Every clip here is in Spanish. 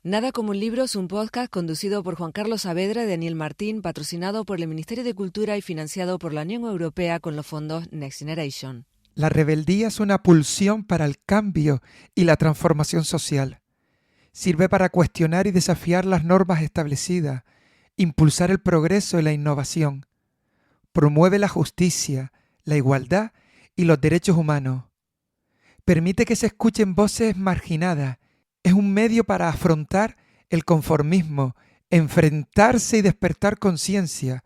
Nada como un libro es un podcast conducido por Juan Carlos Saavedra y Daniel Martín, patrocinado por el Ministerio de Cultura y financiado por la Unión Europea con los fondos Next Generation. La rebeldía es una pulsión para el cambio y la transformación social. Sirve para cuestionar y desafiar las normas establecidas, impulsar el progreso y la innovación. Promueve la justicia, la igualdad y los derechos humanos. Permite que se escuchen voces marginadas. Es un medio para afrontar el conformismo, enfrentarse y despertar conciencia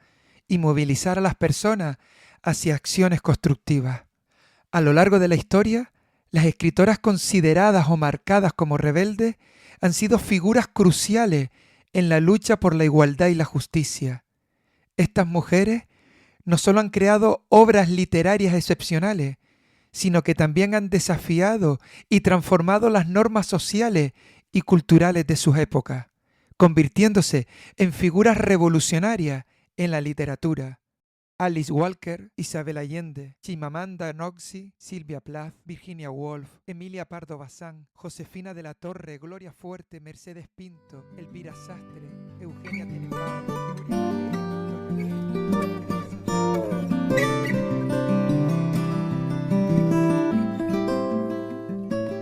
y movilizar a las personas hacia acciones constructivas. A lo largo de la historia, las escritoras consideradas o marcadas como rebeldes han sido figuras cruciales en la lucha por la igualdad y la justicia. Estas mujeres no solo han creado obras literarias excepcionales, sino que también han desafiado y transformado las normas sociales y culturales de sus épocas, convirtiéndose en figuras revolucionarias en la literatura. Alice Walker, Isabel Allende, Chimamanda Ngozi, Sylvia Plath, Virginia Woolf, Emilia Pardo Bazán, Josefina de la Torre, Gloria Fuerte, Mercedes Pinto, Elvira Sastre, Eugenia Tenenbaum.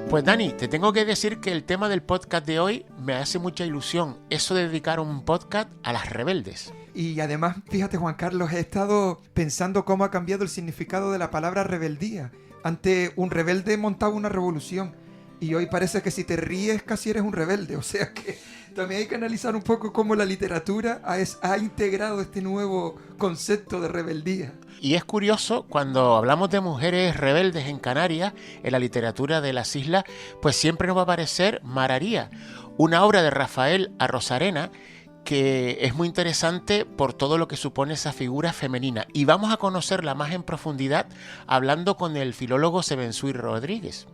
Pues Dani, te tengo que decir que el tema del podcast de hoy me hace mucha ilusión, eso de dedicar un podcast a las rebeldes. Y además, fíjate Juan Carlos, he estado pensando cómo ha cambiado el significado de la palabra rebeldía. Antes un rebelde montaba una revolución y hoy parece que si te ríes casi eres un rebelde. O sea que también hay que analizar un poco cómo la literatura ha integrado este nuevo concepto de rebeldía. Y es curioso, cuando hablamos de mujeres rebeldes en Canarias, en la literatura de las islas, pues siempre nos va a aparecer Mararía, una obra de Rafael Arrozarena, que es muy interesante por todo lo que supone esa figura femenina. Y vamos a conocerla más en profundidad hablando con el filólogo Sebensui Rodríguez.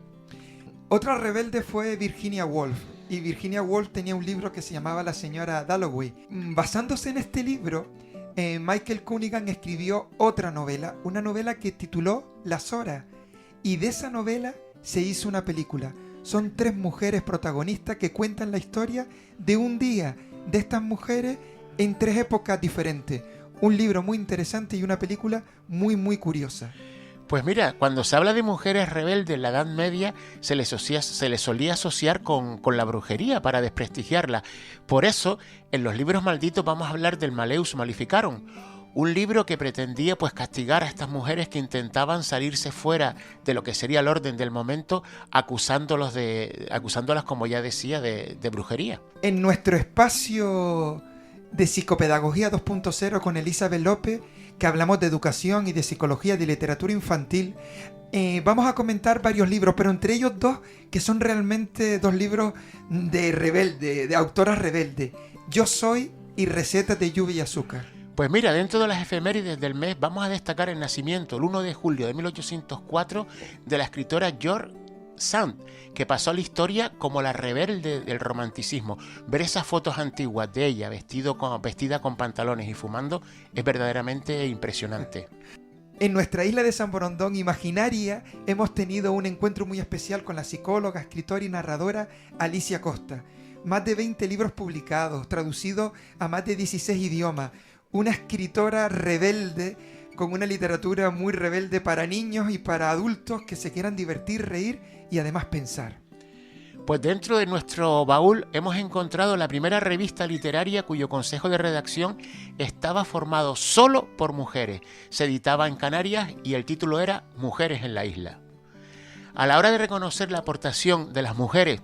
Otra rebelde fue Virginia Woolf. Y Virginia Woolf tenía un libro que se llamaba La señora Dalloway. Basándose en este libro, Michael Cunningham escribió otra novela, una novela que tituló Las Horas. Y de esa novela se hizo una película. Son 3 mujeres protagonistas que cuentan la historia de un día de estas mujeres en 3 épocas diferentes. Un libro muy interesante y una película muy muy curiosa. Pues mira, cuando se habla de mujeres rebeldes en la Edad Media se les solía asociar con la brujería para desprestigiarla. Por eso, en los libros malditos vamos a hablar del Malleus Maleficarum, un libro que pretendía pues castigar a estas mujeres que intentaban salirse fuera de lo que sería el orden del momento, acusándolas, como ya decía, de brujería. En nuestro espacio de Psicopedagogía 2.0 con Elizabeth López, que hablamos de educación y de psicología y de literatura infantil, vamos a comentar varios libros, pero entre ellos 2 que son realmente 2 libros de autoras rebeldes: Yo soy y Recetas de lluvia y azúcar. Pues mira, dentro de las efemérides del mes vamos a destacar el nacimiento, el 1 de julio de 1804, de la escritora George Sand, que pasó a la historia como la rebelde del romanticismo. Ver esas fotos antiguas de ella vestida con pantalones y fumando es verdaderamente impresionante. En nuestra isla de San Borondón imaginaria hemos tenido un encuentro muy especial con la psicóloga, escritora y narradora Alicia Costa. Más de 20 libros publicados, traducidos a más de 16 idiomas. Una escritora rebelde, con una literatura muy rebelde para niños y para adultos que se quieran divertir, reír y además pensar. Pues dentro de nuestro baúl hemos encontrado la primera revista literaria cuyo consejo de redacción estaba formado solo por mujeres. Se editaba en Canarias y el título era Mujeres en la isla. A la hora de reconocer la aportación de las mujeres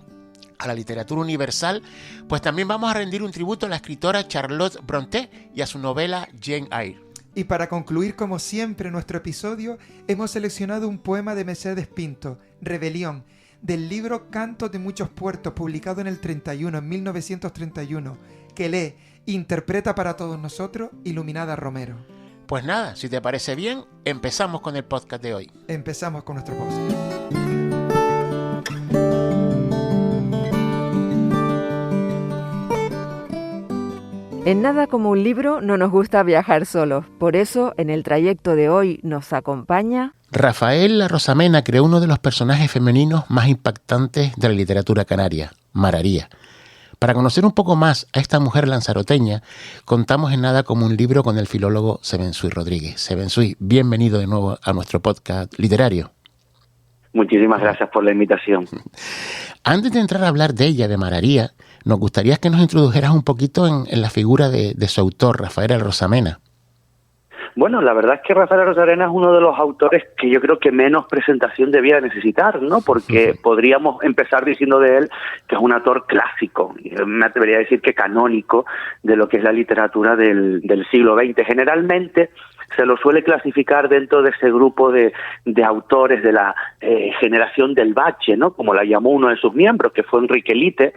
a la literatura universal, pues también vamos a rendir un tributo a la escritora Charlotte Brontë y a su novela Jane Eyre. Y para concluir, como siempre, nuestro episodio, hemos seleccionado un poema de Mercedes Pinto, Rebelión, del libro Cantos de muchos puertos, publicado en 1931, que lee, interpreta para todos nosotros, Iluminada Romero. Pues nada, si te parece bien, empezamos con el podcast de hoy. Empezamos con nuestro podcast. En Nada como un libro no nos gusta viajar solos, por eso en el trayecto de hoy nos acompaña... Rafael Arrozamena creó uno de los personajes femeninos más impactantes de la literatura canaria, Mararía. Para conocer un poco más a esta mujer lanzaroteña, contamos en Nada como un libro con el filólogo Sevensui Rodríguez. Sevensui, bienvenido de nuevo a nuestro podcast literario. Muchísimas gracias por la invitación. Antes de entrar a hablar de ella, de Mararía, nos gustaría que nos introdujeras un poquito en la figura de su autor, Rafael Arosamena. Bueno, la verdad es que Rafael Arosamena es uno de los autores que yo creo que menos presentación debía necesitar, ¿no? Porque podríamos empezar diciendo de él que es un autor clásico, me atrevería a decir que canónico de lo que es la literatura del siglo XX. Generalmente se lo suele clasificar dentro de ese grupo de autores de la generación del bache, ¿no? Como la llamó uno de sus miembros, que fue Enrique Lite,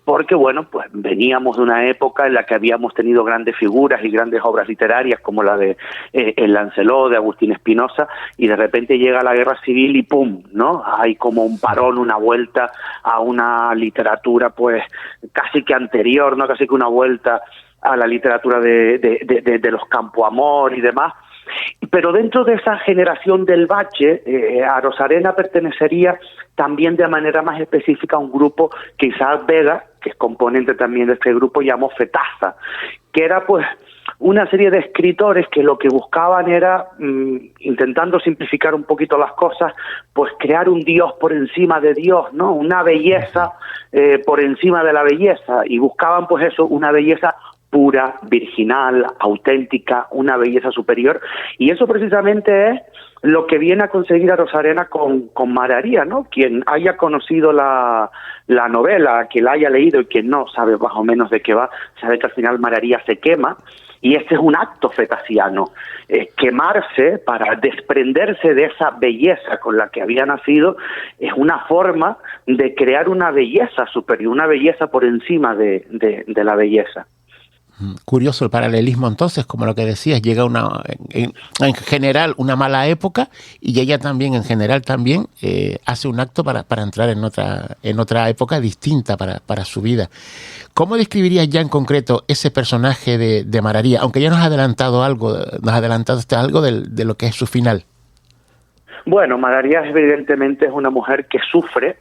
porque, bueno, pues veníamos de una época en la que habíamos tenido grandes figuras y grandes obras literarias, como la de El Lancelot, de Agustín Espinosa, y de repente llega la Guerra Civil y ¡pum!, ¿no? Hay como un parón, una vuelta a una literatura, pues, casi que anterior, ¿no? Casi que una vuelta a la literatura de los Campoamor y demás. Pero dentro de esa generación del bache, Arosamena pertenecería también de manera más específica a un grupo que Isaac Vega, que es componente también de este grupo, llamó Fetaza, que era pues una serie de escritores que lo que buscaban era, intentando simplificar un poquito las cosas, pues crear un Dios por encima de Dios, ¿no? Una belleza por encima de la belleza, y buscaban pues eso, una belleza pura, virginal, auténtica, una belleza superior, y eso precisamente es lo que viene a conseguir Arosamena con Mararía, ¿no? Quien haya conocido la novela, quien la haya leído y quien no sabe más o menos de qué va, sabe que al final Mararía se quema, y este es un acto fetaciano, quemarse para desprenderse de esa belleza con la que había nacido es una forma de crear una belleza superior, una belleza por encima de la belleza. Curioso el paralelismo entonces, como lo que decías, llega en general una mala época y ella también en general también hace un acto para entrar en otra época distinta para su vida. ¿Cómo describirías ya en concreto ese personaje de Mararía? Aunque ya nos ha adelantado algo de lo que es su final. Bueno, Mararía evidentemente es una mujer que sufre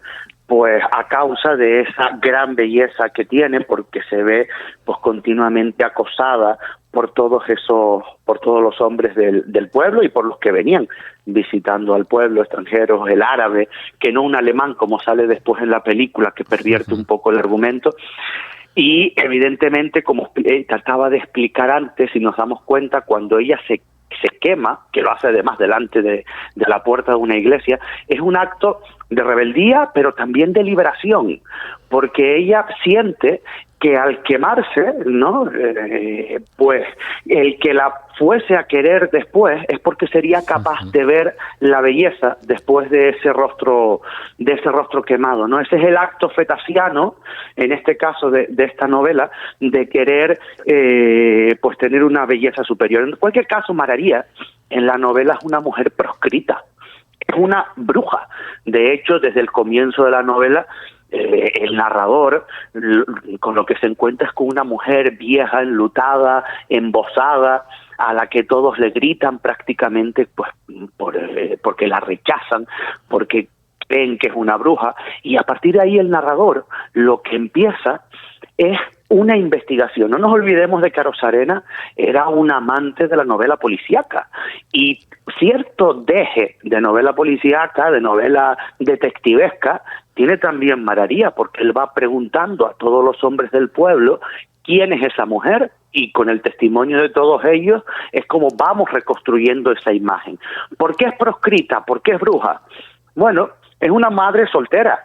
pues a causa de esa gran belleza que tiene, porque se ve pues continuamente acosada por todos los hombres del pueblo y por los que venían visitando al pueblo, extranjeros, el árabe, que no un alemán como sale después en la película, que pervierte un poco el argumento. Y evidentemente, como trataba de explicar antes, si nos damos cuenta, cuando ella se quema, que lo hace además delante de la puerta de una iglesia, es un acto de rebeldía, pero también de liberación, porque ella siente que al quemarse, ¿no? Pues el que la fuese a querer después es porque sería capaz de ver la belleza después de ese rostro quemado, ¿no? Ese es el acto fetaciano, en este caso de esta novela, de querer pues tener una belleza superior. En cualquier caso, Mararía en la novela es una mujer proscrita, es una bruja. De hecho, desde el comienzo de la novela, el narrador con lo que se encuentra es con una mujer vieja, enlutada, embozada, a la que todos le gritan prácticamente pues porque la rechazan, porque creen que es una bruja, y a partir de ahí el narrador lo que empieza es una investigación. No nos olvidemos de que Arosamena era un amante de la novela policíaca, y cierto deje de novela policíaca, de novela detectivesca, tiene también Mararía, porque él va preguntando a todos los hombres del pueblo quién es esa mujer, y con el testimonio de todos ellos es como vamos reconstruyendo esa imagen. ¿Por qué es proscrita? ¿Por qué es bruja? Bueno, es una madre soltera,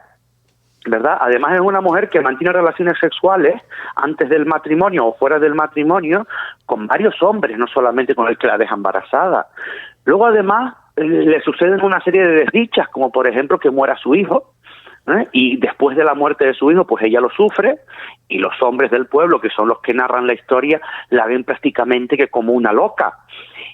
¿verdad? Además es una mujer que mantiene relaciones sexuales antes del matrimonio o fuera del matrimonio con varios hombres, no solamente con el que la deja embarazada. Luego además le suceden una serie de desdichas, como por ejemplo que muera su hijo, y después de la muerte de su hijo pues ella lo sufre, y los hombres del pueblo, que son los que narran la historia, la ven prácticamente que como una loca.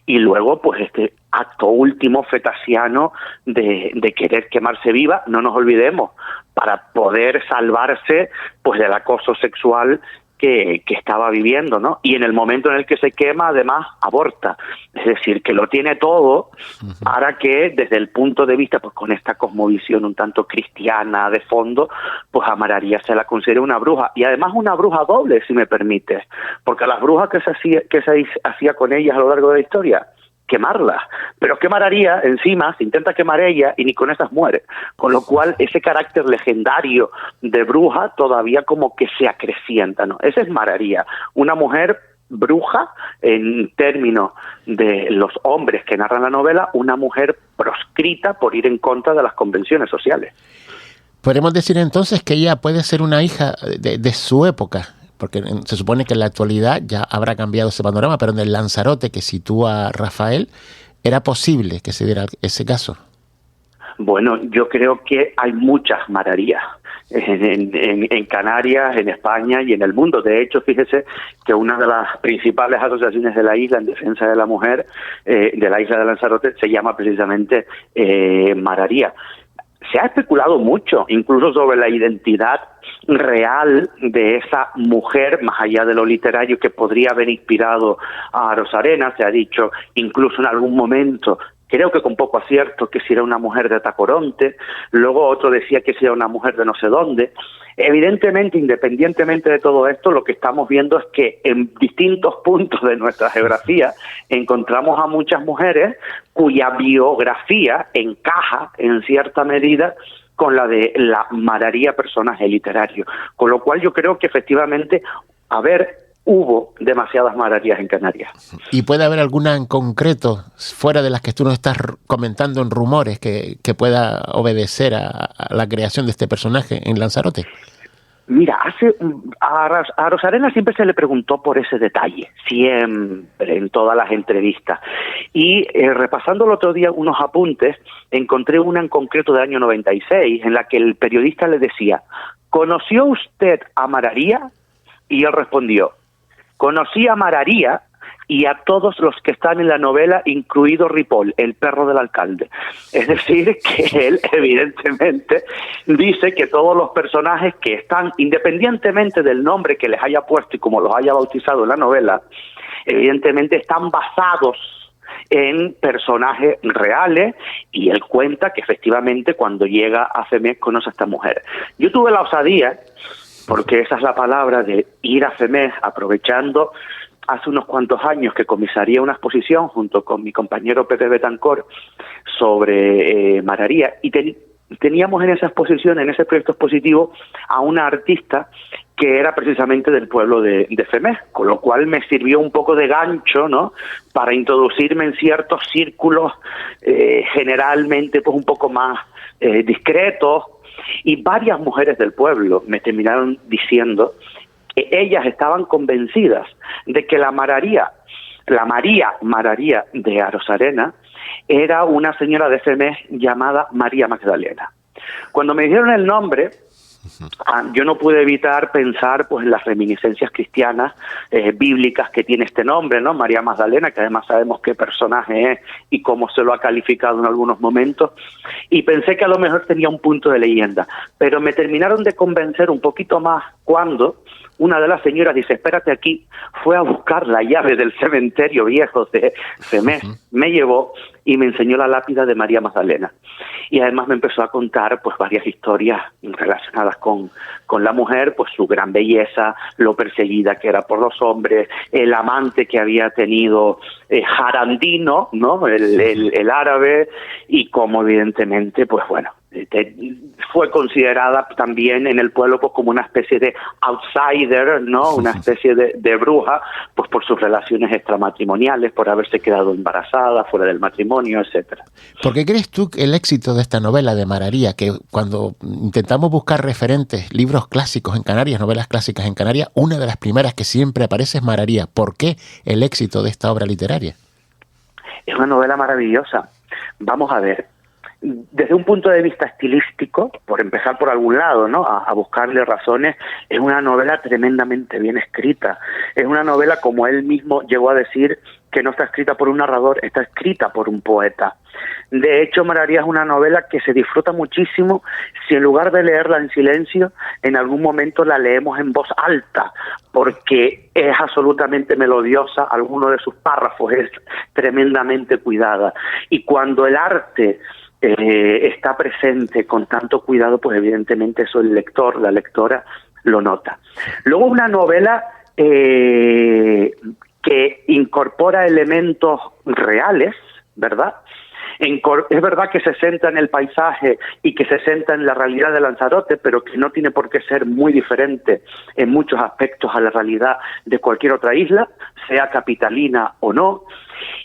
Y luego pues este acto último fetaciano de querer quemarse viva, no nos olvidemos, para poder salvarse pues del acoso sexual que estaba viviendo, ¿no? Y en el momento en el que se quema, además, aborta. Es decir, que lo tiene todo para que, desde el punto de vista, pues con esta cosmovisión un tanto cristiana de fondo, pues a María se la considera una bruja. Y además una bruja doble, si me permite. Porque a las brujas que se hacía con ellas a lo largo de la historia, quemarlas, pero quemaría encima, se intenta quemar ella y ni con esas muere, con lo cual ese carácter legendario de bruja todavía como que se acrecienta, ¿no? Esa es María, una mujer bruja en términos de los hombres que narran la novela, una mujer proscrita por ir en contra de las convenciones sociales. Podemos decir entonces que ella puede ser una hija de su época, porque se supone que en la actualidad ya habrá cambiado ese panorama, pero en el Lanzarote que sitúa Rafael, ¿era posible que se diera ese caso? Bueno, yo creo que hay muchas Marías en Canarias, en España y en el mundo. De hecho, fíjese que una de las principales asociaciones de la isla en defensa de la mujer, de la isla de Lanzarote, se llama precisamente María. Se ha especulado mucho, incluso sobre la identidad real de esa mujer, más allá de lo literario, que podría haber inspirado a Arosarena. Se ha dicho incluso en algún momento, creo que con poco acierto, que si era una mujer de Tacoronte, luego otro decía que si era una mujer de no sé dónde. Evidentemente, independientemente de todo esto, lo que estamos viendo es que en distintos puntos de nuestra geografía encontramos a muchas mujeres cuya biografía encaja en cierta medida con la de la María personaje literario. Con lo cual yo creo que efectivamente, hubo demasiadas Marías en Canarias. ¿Y puede haber alguna en concreto, fuera de las que tú nos estás comentando en rumores, que pueda obedecer a la creación de este personaje en Lanzarote? Mira, a Rosarena siempre se le preguntó por ese detalle, siempre, en todas las entrevistas. Y repasando el otro día unos apuntes, encontré una en concreto del año 96, en la que el periodista le decía, ¿conoció usted a María? Y él respondió, conocí a María y a todos los que están en la novela, incluido Ripoll, el perro del alcalde. Es decir, que él evidentemente dice que todos los personajes que están, independientemente del nombre que les haya puesto y como los haya bautizado en la novela, evidentemente están basados en personajes reales, y él cuenta que efectivamente cuando llega a Femés conoce a esta mujer. Yo tuve la osadía, porque esa es la palabra, de ir a Femés aprovechando hace unos cuantos años que comisaría una exposición junto con mi compañero Pepe Betancor sobre María, y teníamos en esa exposición, en ese proyecto expositivo, a una artista que era precisamente del pueblo de Femés, con lo cual me sirvió un poco de gancho, ¿no?, para introducirme en ciertos círculos generalmente pues un poco más discretos, y varias mujeres del pueblo me terminaron diciendo que ellas estaban convencidas de que la María de Arosarena era una señora de Femés llamada María Magdalena. Cuando me dijeron el nombre, yo no pude evitar pensar pues en las reminiscencias cristianas bíblicas que tiene este nombre, ¿no? María Magdalena, que además sabemos qué personaje es y cómo se lo ha calificado en algunos momentos, y pensé que a lo mejor tenía un punto de leyenda, pero me terminaron de convencer un poquito más cuando una de las señoras dice, espérate aquí, fue a buscar la llave del cementerio viejo de Femés, me llevó y me enseñó la lápida de María Magdalena. Y además me empezó a contar pues varias historias relacionadas con la mujer, pues su gran belleza, lo perseguida que era por los hombres, el amante que había tenido Jarandino, ¿no?, el árabe, y cómo evidentemente, pues bueno, fue considerada también en el pueblo pues como una especie de outsider, ¿no?, una especie de bruja, pues por sus relaciones extramatrimoniales, por haberse quedado embarazada, fuera del matrimonio, etcétera. ¿Por qué crees tú que el éxito de esta novela de María, que cuando intentamos buscar referentes, libros clásicos en Canarias, novelas clásicas en Canarias, una de las primeras que siempre aparece es María? ¿Por qué el éxito de esta obra literaria? Es una novela maravillosa. Vamos a ver. Desde un punto de vista estilístico, por empezar por algún lado, ¿no?, a buscarle razones, es una novela tremendamente bien escrita. Es una novela, como él mismo llegó a decir, que no está escrita por un narrador, está escrita por un poeta. De hecho, María es una novela que se disfruta muchísimo si en lugar de leerla en silencio, en algún momento la leemos en voz alta, porque es absolutamente melodiosa, alguno de sus párrafos es tremendamente cuidada. Y cuando el arte está presente con tanto cuidado, pues evidentemente eso el lector, la lectora, lo nota. Luego una novela que incorpora elementos reales, ¿verdad? Es verdad que se centra en el paisaje y que se centra en la realidad de Lanzarote, pero que no tiene por qué ser muy diferente en muchos aspectos a la realidad de cualquier otra isla, sea capitalina o no,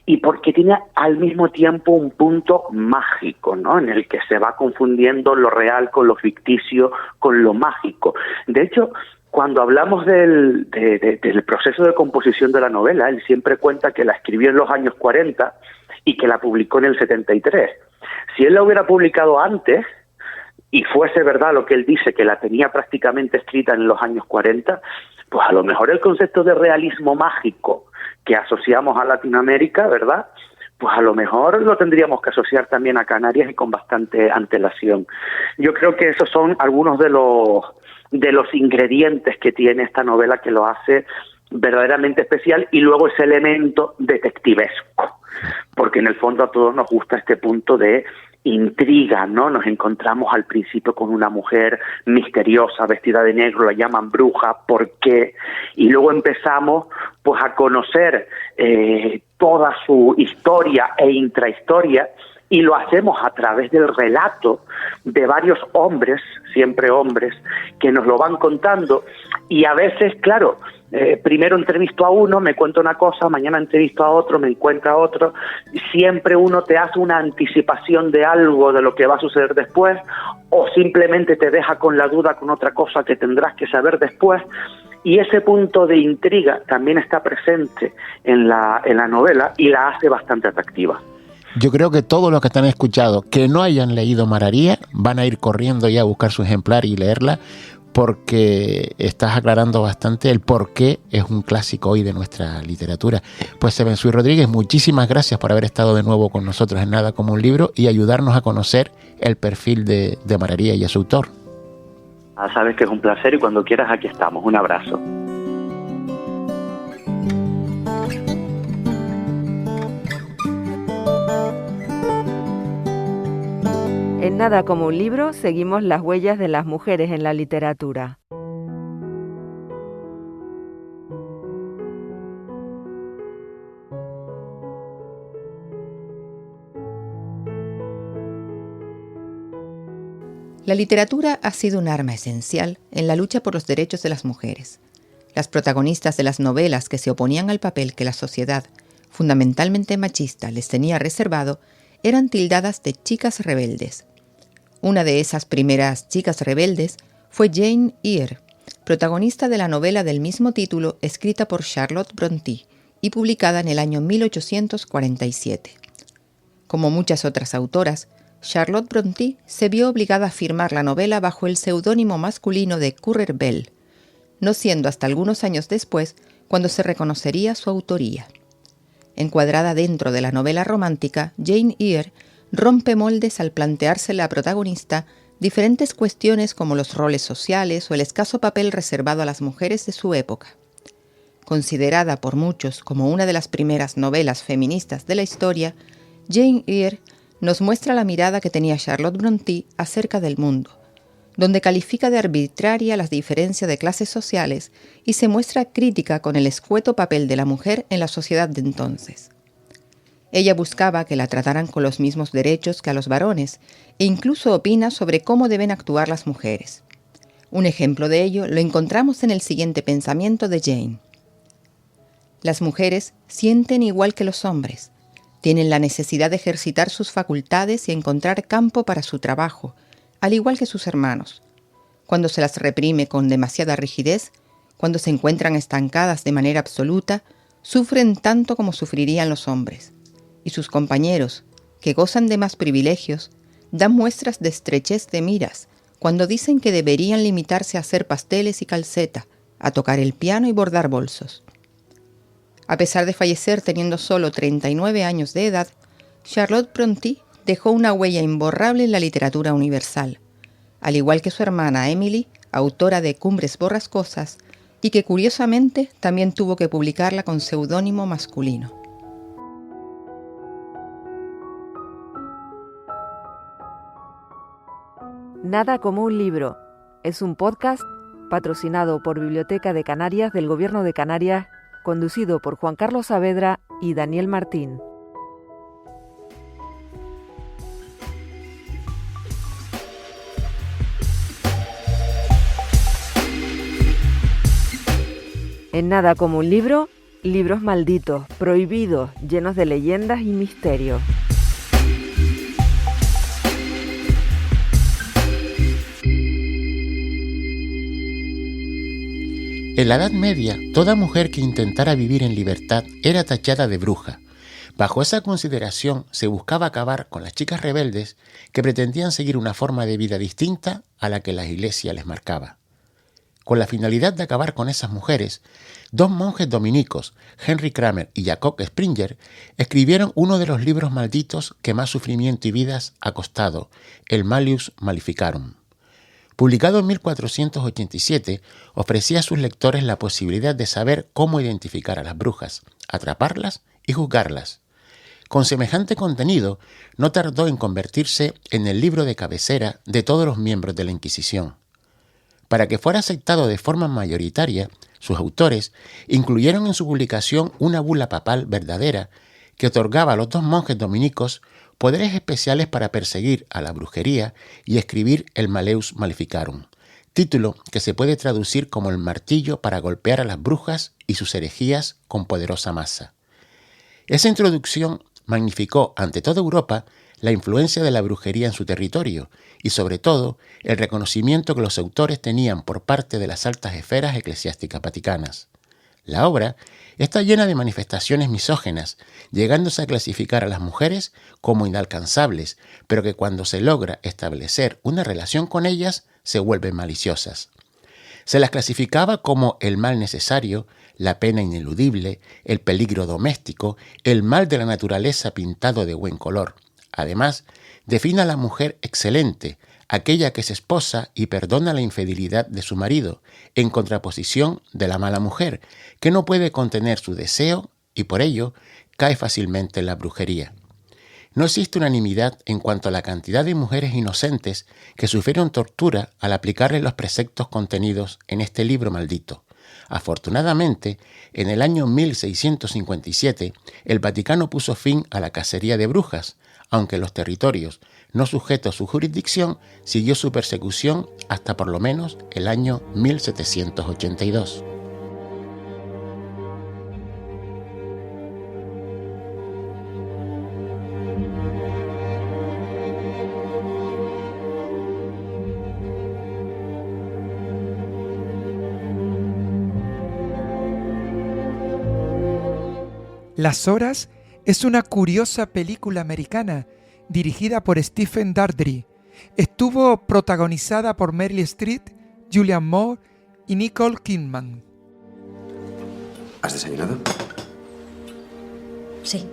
y porque tiene al mismo tiempo un punto mágico, ¿no?, en el que se va confundiendo lo real con lo ficticio, con lo mágico. De hecho, cuando hablamos del proceso de composición de la novela, él siempre cuenta que la escribió en los años 40 y que la publicó en el 73. Si él la hubiera publicado antes, y fuese verdad lo que él dice, que la tenía prácticamente escrita en los años 40, pues a lo mejor el concepto de realismo mágico que asociamos a Latinoamérica, ¿verdad?, pues a lo mejor lo tendríamos que asociar también a Canarias y con bastante antelación. Yo creo que esos son algunos de los ingredientes que tiene esta novela que lo hace verdaderamente especial, y luego ese elemento detectivesco, porque en el fondo a todos nos gusta este punto de intriga, ¿no? Nos encontramos al principio con una mujer misteriosa, vestida de negro, la llaman bruja, ¿por qué? Y luego empezamos pues a conocer toda su historia e intrahistoria, y lo hacemos a través del relato de varios hombres, siempre hombres, que nos lo van contando, y a veces, claro, primero entrevisto a uno, me cuenta una cosa, mañana entrevisto a otro, me encuentra a otro, siempre uno te hace una anticipación de algo de lo que va a suceder después, o simplemente te deja con la duda con otra cosa que tendrás que saber después, y ese punto de intriga también está presente en la novela y la hace bastante atractiva. Yo creo que todos los que están escuchado que no hayan leído Mararía van a ir corriendo ya a buscar su ejemplar y leerla, porque estás aclarando bastante el por qué es un clásico hoy de nuestra literatura. Pues Sevensui Rodríguez, muchísimas gracias por haber estado de nuevo con nosotros en Nada como un libro y ayudarnos a conocer el perfil de Mararía y a su autor. Sabes que es un placer, y cuando quieras aquí estamos. Un abrazo. En Nada como un libro seguimos las huellas de las mujeres en la literatura. La literatura ha sido un arma esencial en la lucha por los derechos de las mujeres. Las protagonistas de las novelas que se oponían al papel que la sociedad, fundamentalmente machista, les tenía reservado, eran tildadas de chicas rebeldes. Una de esas primeras chicas rebeldes fue Jane Eyre, protagonista de la novela del mismo título escrita por Charlotte Brontë y publicada en el año 1847. Como muchas otras autoras, Charlotte Brontë se vio obligada a firmar la novela bajo el seudónimo masculino de Currer Bell, no siendo hasta algunos años después cuando se reconocería su autoría. Encuadrada dentro de la novela romántica, Jane Eyre rompe moldes al plantearse la protagonista diferentes cuestiones como los roles sociales o el escaso papel reservado a las mujeres de su época. Considerada por muchos como una de las primeras novelas feministas de la historia, Jane Eyre nos muestra la mirada que tenía Charlotte Brontë acerca del mundo, donde califica de arbitraria las diferencias de clases sociales y se muestra crítica con el escueto papel de la mujer en la sociedad de entonces. Ella buscaba que la trataran con los mismos derechos que a los varones e incluso opina sobre cómo deben actuar las mujeres. Un ejemplo de ello lo encontramos en el siguiente pensamiento de Jane. Las mujeres sienten igual que los hombres, tienen la necesidad de ejercitar sus facultades y encontrar campo para su trabajo, al igual que sus hermanos. Cuando se las reprime con demasiada rigidez, cuando se encuentran estancadas de manera absoluta, sufren tanto como sufrirían los hombres. Y sus compañeros, que gozan de más privilegios, dan muestras de estrechez de miras cuando dicen que deberían limitarse a hacer pasteles y calceta, a tocar el piano y bordar bolsos. A pesar de fallecer teniendo solo 39 años de edad, Charlotte Brontë dejó una huella imborrable en la literatura universal, al igual que su hermana Emily, autora de Cumbres borrascosas, y que curiosamente también tuvo que publicarla con seudónimo masculino. Nada como un libro. Es un podcast patrocinado por Biblioteca de Canarias del Gobierno de Canarias, conducido por Juan Carlos Saavedra y Daniel Martín. En Nada como un libro, libros malditos, prohibidos, llenos de leyendas y misterios. En la Edad Media, toda mujer que intentara vivir en libertad era tachada de bruja. Bajo esa consideración se buscaba acabar con las chicas rebeldes que pretendían seguir una forma de vida distinta a la que la Iglesia les marcaba. Con la finalidad de acabar con esas mujeres, dos monjes dominicos, Henry Kramer y Jacob Springer, escribieron uno de los libros malditos que más sufrimiento y vidas ha costado, el Malleus Maleficarum. Publicado en 1487, ofrecía a sus lectores la posibilidad de saber cómo identificar a las brujas, atraparlas y juzgarlas. Con semejante contenido, no tardó en convertirse en el libro de cabecera de todos los miembros de la Inquisición. Para que fuera aceptado de forma mayoritaria, sus autores incluyeron en su publicación una bula papal verdadera que otorgaba a los dos monjes dominicos poderes especiales para perseguir a la brujería y escribir el Malleus Maleficarum, título que se puede traducir como el martillo para golpear a las brujas y sus herejías con poderosa masa. Esa introducción magnificó ante toda Europa la influencia de la brujería en su territorio y, sobre todo, el reconocimiento que los autores tenían por parte de las altas esferas eclesiásticas vaticanas. La obra está llena de manifestaciones misóginas, llegándose a clasificar a las mujeres como inalcanzables, pero que cuando se logra establecer una relación con ellas, se vuelven maliciosas. Se las clasificaba como el mal necesario, la pena ineludible, el peligro doméstico, el mal de la naturaleza pintado de buen color. Además, define a la mujer excelente, aquella que es esposa y perdona la infidelidad de su marido, en contraposición de la mala mujer, que no puede contener su deseo y por ello cae fácilmente en la brujería. No existe unanimidad en cuanto a la cantidad de mujeres inocentes que sufrieron tortura al aplicarle los preceptos contenidos en este libro maldito. Afortunadamente, en el año 1657, el Vaticano puso fin a la cacería de brujas, aunque los territorios no sujetos a su jurisdicción siguió su persecución hasta por lo menos el año 1782. Las Horas es una curiosa película americana dirigida por Stephen Daldry. Estuvo protagonizada por Meryl Streep, Julianne Moore y Nicole Kidman. ¿Has desayunado? Sí.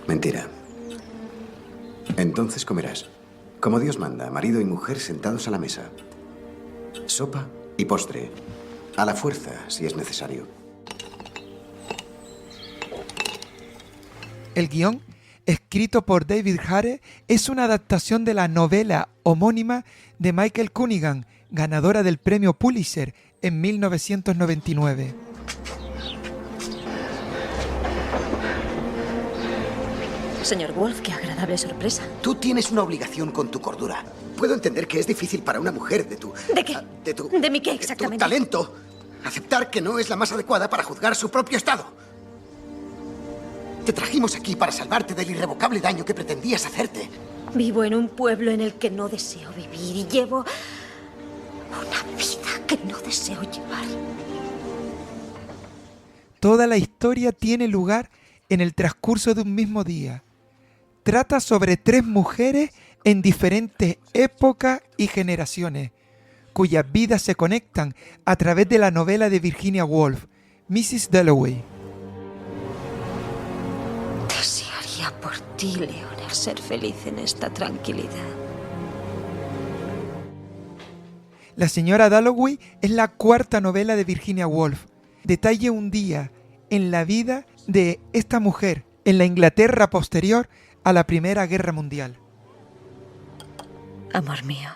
Mentira. Entonces comerás, como Dios manda, marido y mujer sentados a la mesa. Sopa y postre, a la fuerza si es necesario. El guión, escrito por David Hare, es una adaptación de la novela homónima de Michael Cunningham, ganadora del premio Pulitzer en 1999. Señor Wolf, qué agradable sorpresa. Tú tienes una obligación con tu cordura. Puedo entender que es difícil para una mujer de tu... ¿De qué? ¿De mi qué exactamente? De tu talento. Aceptar que no es la más adecuada para juzgar su propio estado. Te trajimos aquí para salvarte del irrevocable daño que pretendías hacerte. Vivo en un pueblo en el que no deseo vivir y llevo una vida que no deseo llevar. Toda la historia tiene lugar en el transcurso de un mismo día. Trata sobre 3 mujeres en diferentes épocas y generaciones, cuyas vidas se conectan a través de la novela de Virginia Woolf, Mrs. Dalloway. Desearía por ti, Leonard, ser feliz en esta tranquilidad. La señora Dalloway es la cuarta novela de Virginia Woolf. Detalla un día en la vida de esta mujer en la Inglaterra posterior a la Primera Guerra Mundial. Amor mío,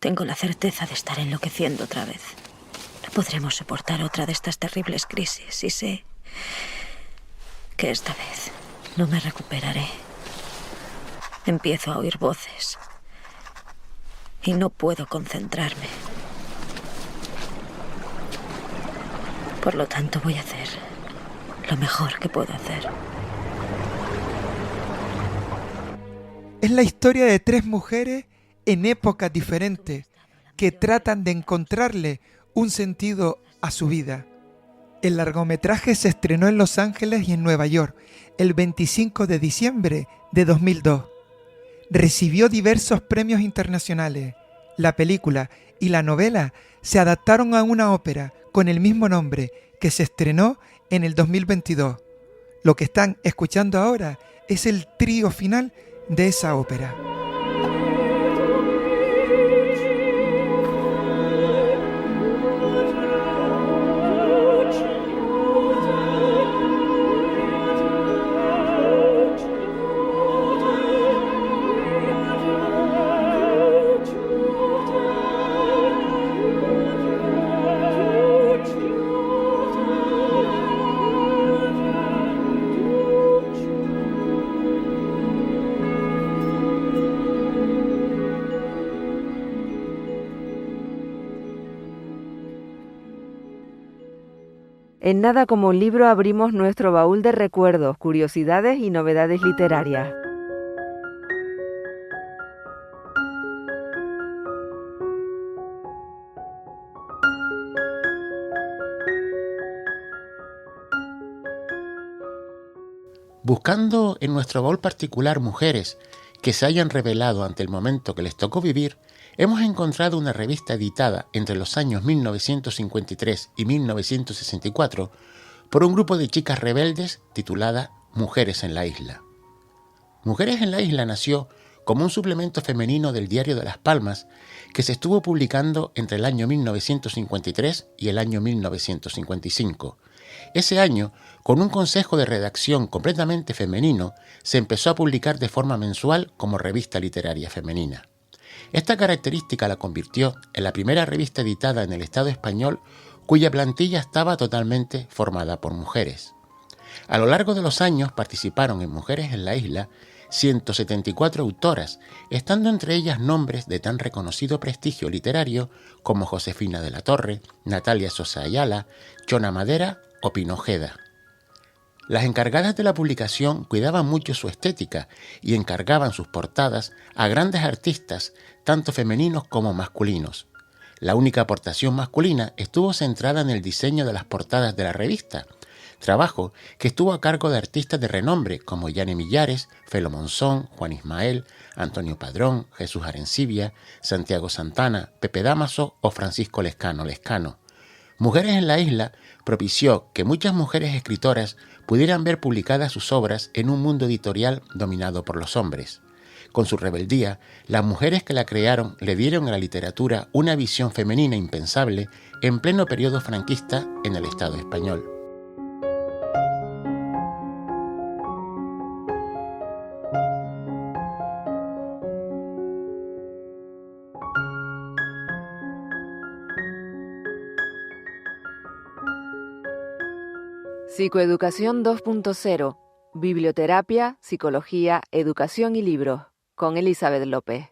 tengo la certeza de estar enloqueciendo otra vez. No podremos soportar otra de estas terribles crisis y sé que esta vez no me recuperaré. Empiezo a oír voces y no puedo concentrarme. Por lo tanto, voy a hacer lo mejor que puedo hacer. Es la historia de tres mujeres en épocas diferentes que tratan de encontrarle un sentido a su vida. El largometraje se estrenó en Los Ángeles y en Nueva York el 25 de diciembre de 2002. Recibió diversos premios internacionales. La película y la novela se adaptaron a una ópera con el mismo nombre que se estrenó en el 2022. Lo que están escuchando ahora es el trío final de esa ópera. En Nada como un libro abrimos nuestro baúl de recuerdos, curiosidades y novedades literarias. Buscando en nuestro baúl particular mujeres que se hayan revelado ante el momento que les tocó vivir, hemos encontrado una revista editada entre los años 1953 y 1964 por un grupo de chicas rebeldes titulada Mujeres en la Isla. Mujeres en la Isla nació como un suplemento femenino del Diario de Las Palmas que se estuvo publicando entre el año 1953 y el año 1955. Ese año, con un consejo de redacción completamente femenino, se empezó a publicar de forma mensual como revista literaria femenina. Esta característica la convirtió en la primera revista editada en el Estado español cuya plantilla estaba totalmente formada por mujeres. A lo largo de los años participaron en Mujeres en la Isla 174 autoras, estando entre ellas nombres de tan reconocido prestigio literario como Josefina de la Torre, Natalia Sosa Ayala, Chona Madera o Pino Ojeda. Las encargadas de la publicación cuidaban mucho su estética y encargaban sus portadas a grandes artistas, tanto femeninos como masculinos. La única aportación masculina estuvo centrada en el diseño de las portadas de la revista, trabajo que estuvo a cargo de artistas de renombre como Yane Millares, Felo Monzón, Juan Ismael, Antonio Padrón, Jesús Arencibia, Santiago Santana, Pepe Dámaso o Francisco Lescano. Mujeres en la Isla propició que muchas mujeres escritoras pudieran ver publicadas sus obras en un mundo editorial dominado por los hombres. Con su rebeldía, las mujeres que la crearon le dieron a la literatura una visión femenina impensable en pleno periodo franquista en el Estado español. Psicoeducación 2.0, Biblioterapia, Psicología, Educación y Libros, con Elizabeth López.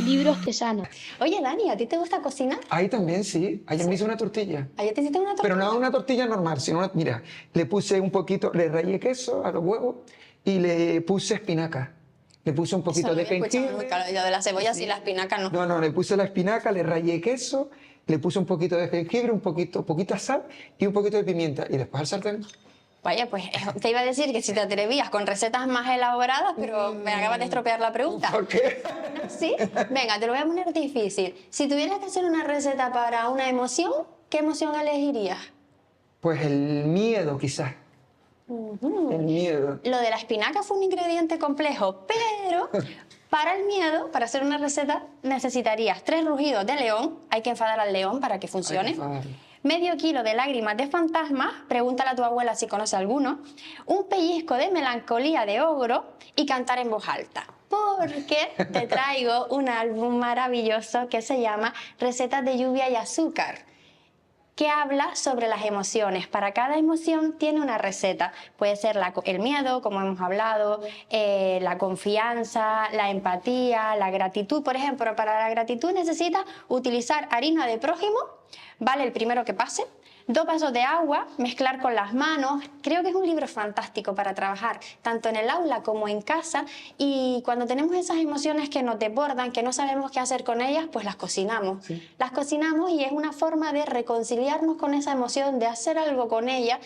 Libros que sanan. Oye, Dani, ¿a ti te gusta cocinar? Ahí también, sí. Ayer me hice una tortilla. ¿Ayer te hiciste una tortilla? Pero no una tortilla normal, sino una, mira, le puse un poquito, le rallé queso a los huevos y le puse espinaca. Le puse un poquito de jengibre. Muy caro. Yo de las cebollas y la espinaca no. No, le puse la espinaca, le rallé queso, le puse un poquito de jengibre, poquita sal y un poquito de pimienta. Y después al sartén. Vaya, pues te iba a decir que si te atrevías con recetas más elaboradas, pero me acabas de estropear la pregunta. ¿Por qué? ¿Sí? Venga, te lo voy a poner difícil. Si tuvieras que hacer una receta para una emoción, ¿qué emoción elegirías? Pues el miedo, quizás. El miedo. Lo de la espinaca fue un ingrediente complejo, pero para el miedo, para hacer una receta, necesitarías 3 rugidos de león, hay que enfadar al león para que funcione, medio kilo de lágrimas de fantasma, pregúntale a tu abuela si conoce alguno, un pellizco de melancolía de ogro y cantar en voz alta. Porque te traigo un álbum maravilloso que se llama Recetas de lluvia y azúcar, que habla sobre las emociones. Para cada emoción tiene una receta. Puede ser el miedo, como hemos hablado, la confianza, la empatía, la gratitud. Por ejemplo, para la gratitud necesitas utilizar harina de prójimo, vale el primero que pase, 2 vasos de agua, mezclar con las manos. Creo que es un libro fantástico para trabajar, tanto en el aula como en casa. Y cuando tenemos esas emociones que nos desbordan, que no sabemos qué hacer con ellas, pues las cocinamos. Sí. Las cocinamos y es una forma de reconciliarnos con esa emoción, de hacer algo con ella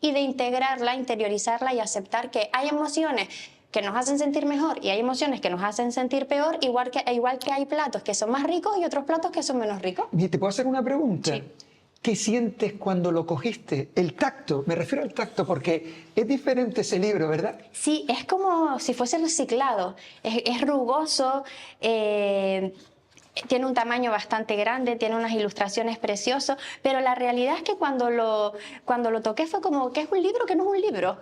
y de integrarla, interiorizarla y aceptar que hay emociones que nos hacen sentir mejor y hay emociones que nos hacen sentir peor, igual que hay platos que son más ricos y otros platos que son menos ricos. ¿Te puedo hacer una pregunta? Sí. ¿Qué sientes cuando lo cogiste? El tacto, me refiero al tacto porque es diferente ese libro, ¿verdad? Sí, es como si fuese reciclado, es rugoso, tiene un tamaño bastante grande, tiene unas ilustraciones preciosas, pero la realidad es que cuando lo toqué fue como que es un libro que no es un libro.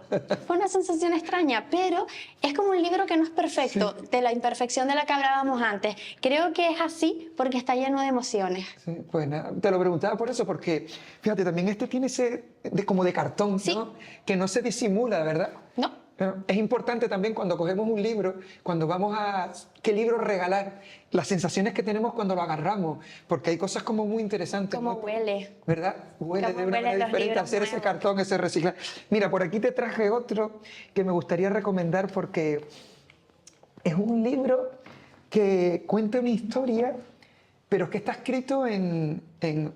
Fue una sensación extraña, pero es como un libro que no es perfecto, sí, de la imperfección de la que hablábamos antes. Creo que es así porque está lleno de emociones. Sí, pues nada, te lo preguntaba por eso, porque fíjate, también este tiene ese como de cartón, sí, ¿no? Que no se disimula, ¿verdad? No. Es importante también cuando cogemos un libro, cuando vamos a qué libro regalar, las sensaciones que tenemos cuando lo agarramos, porque hay cosas como muy interesantes. Como huele. ¿Verdad? Huele de una manera diferente hacer ese cartón, ese reciclaje. Mira, por aquí te traje otro que me gustaría recomendar porque es un libro que cuenta una historia, pero es que está escrito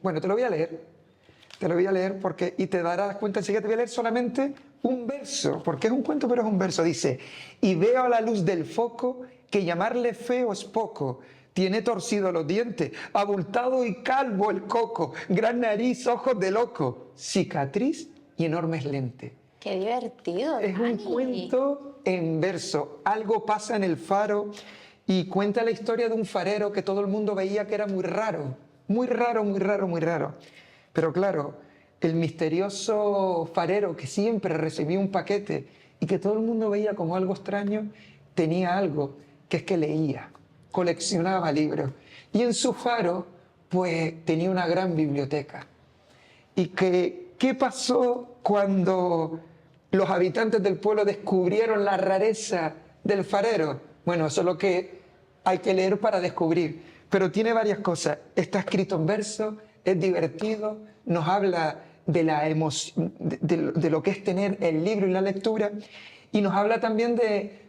bueno, te lo voy a leer. Te lo voy a leer porque, y te darás cuenta enseguida, te voy a leer solamente un verso, porque es un cuento pero es un verso. Dice: y veo a la luz del foco que llamarle feo es poco. Tiene torcidos los dientes, abultado y calvo el coco, gran nariz, ojos de loco, cicatriz y enormes lentes. ¡Qué divertido, Es Dani! Un cuento en verso. Algo pasa en el faro y cuenta la historia de un farero que todo el mundo veía que era muy raro. Muy raro, muy raro, muy raro. Pero claro, el misterioso farero que siempre recibía un paquete y que todo el mundo veía como algo extraño, tenía algo, que es que leía, coleccionaba libros. Y en su faro, pues, tenía una gran biblioteca. ¿Y qué pasó cuando los habitantes del pueblo descubrieron la rareza del farero? Bueno, eso es lo que hay que leer para descubrir. Pero tiene varias cosas. Está escrito en verso, es divertido, nos habla de la emoción, de lo que es tener el libro y la lectura, y nos habla también de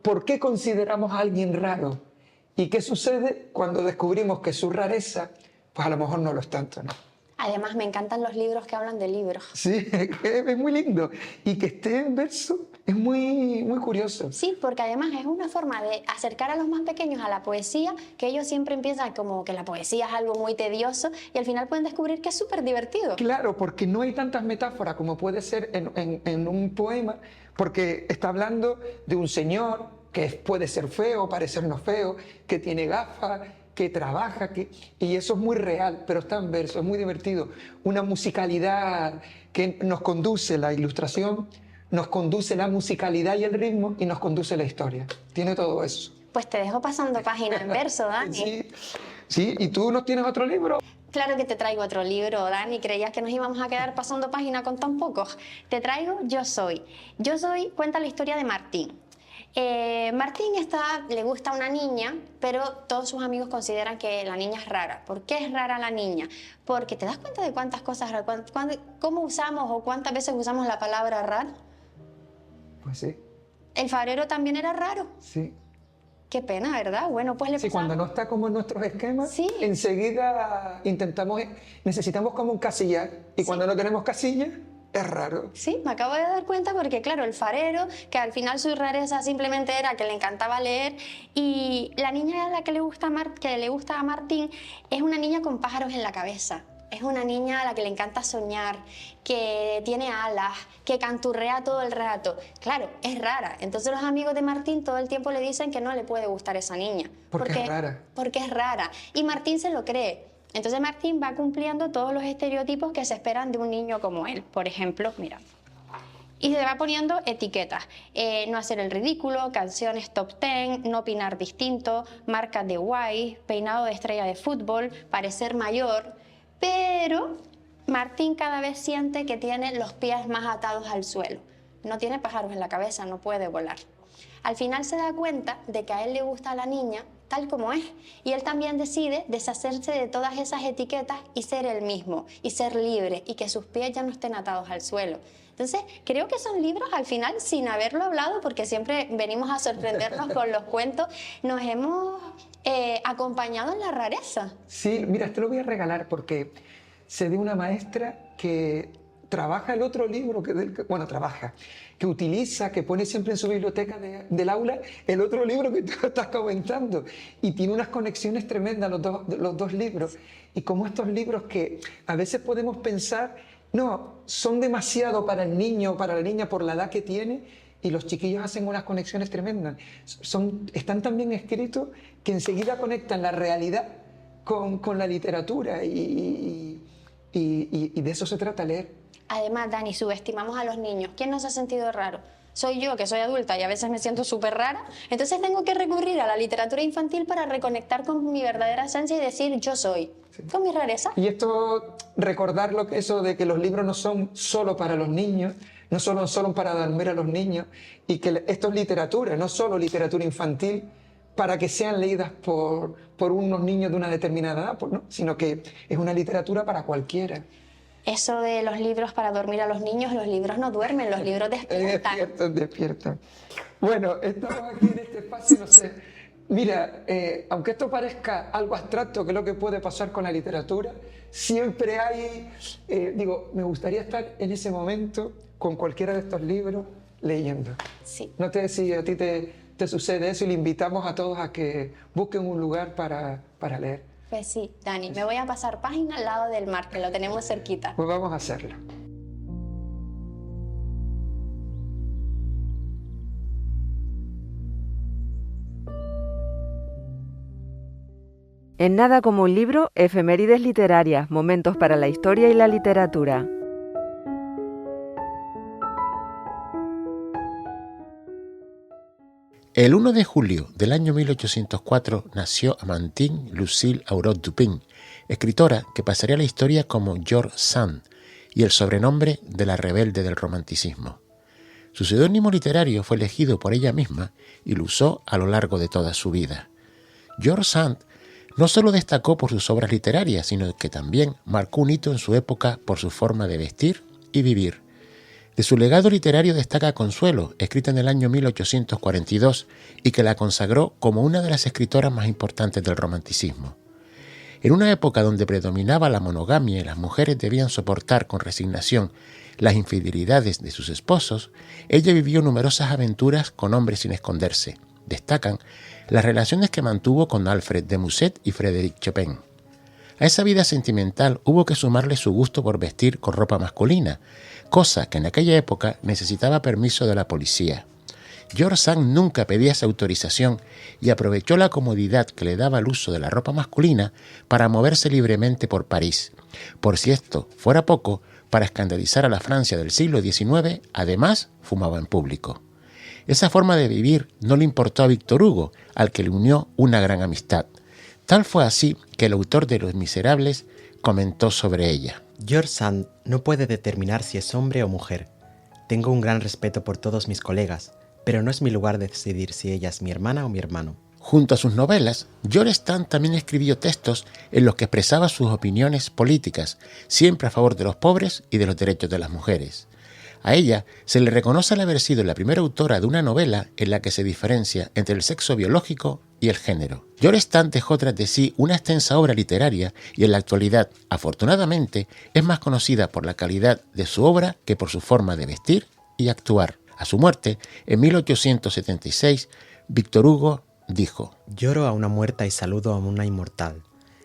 por qué consideramos a alguien raro y qué sucede cuando descubrimos que su rareza, pues a lo mejor no lo es tanto, ¿no? Además, me encantan los libros que hablan de libros. Sí, es muy lindo. Y que esté en verso es muy, muy curioso. Sí, porque además es una forma de acercar a los más pequeños a la poesía, que ellos siempre piensan como que la poesía es algo muy tedioso y al final pueden descubrir que es súper divertido. Claro, porque no hay tantas metáforas como puede ser en un poema, porque está hablando de un señor que puede ser feo, parecernos feo, que tiene gafas, que trabaja, y eso es muy real, pero está en verso, es muy divertido. Una musicalidad que nos conduce la ilustración, nos conduce la musicalidad y el ritmo, y nos conduce la historia. Tiene todo eso. Pues te dejo pasando página en verso, Dani. Sí, ¿y tú no tienes otro libro? Claro que te traigo otro libro, Dani. ¿Creías que nos íbamos a quedar pasando página con tan pocos? Te traigo Yo Soy. Yo Soy cuenta la historia de Martín. Martín le gusta una niña, pero todos sus amigos consideran que la niña es rara. ¿Por qué es rara la niña? Porque te das cuenta de cuántas cosas, cómo usamos o cuántas veces usamos la palabra raro. Pues sí. El farero también era raro. Sí. Qué pena, ¿verdad? Bueno, pues Sí, cuando no está como en nuestros esquemas, sí, enseguida necesitamos como un casillar. Y cuando no tenemos casilla, es raro. Sí, me acabo de dar cuenta porque, claro, el farero, que al final su rareza simplemente era que le encantaba leer, y la niña a la que le gusta a Martín es una niña con pájaros en la cabeza. Es una niña a la que le encanta soñar, que tiene alas, que canturrea todo el rato. Claro, es rara. Entonces los amigos de Martín todo el tiempo le dicen que no le puede gustar esa niña. Porque es rara. Porque es rara. Y Martín se lo cree. Entonces Martín va cumpliendo todos los estereotipos que se esperan de un niño como él. Por ejemplo, mira. Y se va poniendo etiquetas. No hacer el ridículo, canciones top 10, no opinar distinto, marcas de guay, peinado de estrella de fútbol, parecer mayor. Pero Martín cada vez siente que tiene los pies más atados al suelo. No tiene pájaros en la cabeza, no puede volar. Al final se da cuenta de que a él le gusta a la niña tal como es. Y él también decide deshacerse de todas esas etiquetas y ser él mismo, y ser libre, y que sus pies ya no estén atados al suelo. Entonces, creo que son libros, al final, sin haberlo hablado, porque siempre venimos a sorprendernos con los cuentos, nos hemos acompañado en la rareza. Sí, mira, te lo voy a regalar porque sé de una maestra que trabaja el otro libro, que utiliza, que pone siempre en su biblioteca del aula el otro libro que tú estás comentando, y tiene unas conexiones tremendas los dos libros. Y como estos libros que a veces podemos pensar, no, son demasiado para el niño o para la niña por la edad que tiene, y los chiquillos hacen unas conexiones tremendas. Están tan bien escritos que enseguida conectan la realidad con la literatura, y de eso se trata leer. Además, Dani, subestimamos a los niños. ¿Quién nos ha sentido raro? Soy yo, que soy adulta y a veces me siento súper rara. Entonces tengo que recurrir a la literatura infantil para reconectar con mi verdadera esencia y decir yo soy, con mi rareza. Y esto, recordar eso de que los libros no son solo para los niños, no solo para dormir a los niños, y que esto es literatura, no solo literatura infantil, para que sean leídas por unos niños de una determinada edad, ¿no? Sino que es una literatura para cualquiera. Eso de los libros para dormir a los niños, los libros no duermen, los libros despiertan. Despiertan. Bueno, estamos aquí en este espacio, no sé. Mira, aunque esto parezca algo abstracto, que es lo que puede pasar con la literatura, siempre hay, me gustaría estar en ese momento con cualquiera de estos libros leyendo. Sí. No sé si a ti te sucede eso, y le invitamos a todos a que busquen un lugar para leer. Pues sí, Dani, me voy a pasar página al lado del mar, que lo tenemos cerquita. Pues vamos a hacerlo. En Nada como un libro, efemérides literarias, momentos para la historia y la literatura. El 1 de julio del año 1804 nació Amandine Lucille Aurore Dupin, escritora que pasaría a la historia como George Sand y el sobrenombre de la rebelde del romanticismo. Su seudónimo literario fue elegido por ella misma y lo usó a lo largo de toda su vida. George Sand no solo destacó por sus obras literarias, sino que también marcó un hito en su época por su forma de vestir y vivir. De su legado literario destaca Consuelo, escrita en el año 1842 y que la consagró como una de las escritoras más importantes del romanticismo. En una época donde predominaba la monogamia y las mujeres debían soportar con resignación las infidelidades de sus esposos, ella vivió numerosas aventuras con hombres sin esconderse. Destacan las relaciones que mantuvo con Alfred de Musset y Frédéric Chopin. A esa vida sentimental hubo que sumarle su gusto por vestir con ropa masculina, cosa que en aquella época necesitaba permiso de la policía. George Sand nunca pedía esa autorización y aprovechó la comodidad que le daba el uso de la ropa masculina para moverse libremente por París. Por si esto fuera poco, para escandalizar a la Francia del siglo XIX, además fumaba en público. Esa forma de vivir no le importó a Víctor Hugo, al que le unió una gran amistad. Tal fue así que el autor de Los Miserables comentó sobre ella. George Sand no puede determinar si es hombre o mujer. Tengo un gran respeto por todos mis colegas, pero no es mi lugar de decidir si ella es mi hermana o mi hermano. Junto a sus novelas, George Sand también escribió textos en los que expresaba sus opiniones políticas, siempre a favor de los pobres y de los derechos de las mujeres. A ella se le reconoce al haber sido la primera autora de una novela en la que se diferencia entre el sexo biológico y el género. George Sand dejó tras de sí una extensa obra literaria y en la actualidad, afortunadamente, es más conocida por la calidad de su obra que por su forma de vestir y actuar. A su muerte, en 1876, Víctor Hugo dijo: Lloro a una muerta y saludo a una inmortal.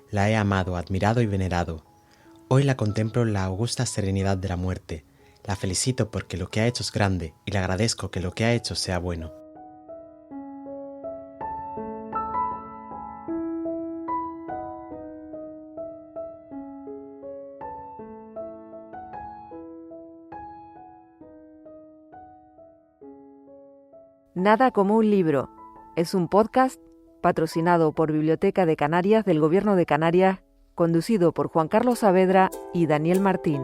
La he amado, admirado y venerado. Hoy la contemplo en la augusta serenidad de la muerte. La felicito porque lo que ha hecho es grande y le agradezco que lo que ha hecho sea bueno. Nada como un libro. Es un podcast patrocinado por Biblioteca de Canarias del Gobierno de Canarias, conducido por Juan Carlos Saavedra y Daniel Martín.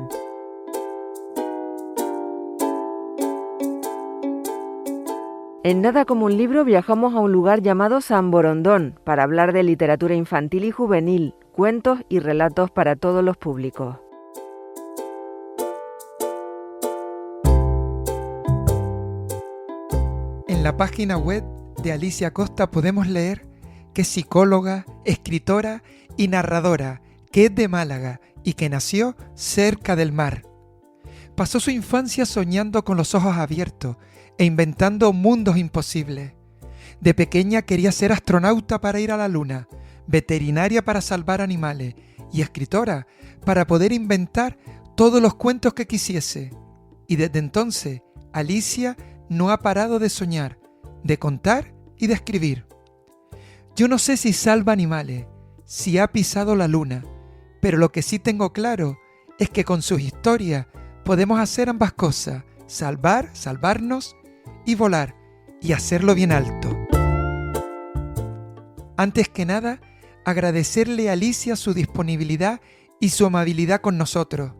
En Nada como un libro viajamos a un lugar llamado San Borondón para hablar de literatura infantil y juvenil, cuentos y relatos para todos los públicos. En la página web de Alicia Costa podemos leer que es psicóloga, escritora y narradora, que es de Málaga y que nació cerca del mar. Pasó su infancia soñando con los ojos abiertos e inventando mundos imposibles. De pequeña quería ser astronauta para ir a la luna, veterinaria para salvar animales y escritora para poder inventar todos los cuentos que quisiese. Y desde entonces, Alicia no ha parado de soñar, de contar y de escribir. Yo no sé si salva animales, si ha pisado la luna, pero lo que sí tengo claro es que con sus historias podemos hacer ambas cosas, salvarnos y volar, y hacerlo bien alto. Antes que nada, agradecerle a Alicia su disponibilidad y su amabilidad con nosotros.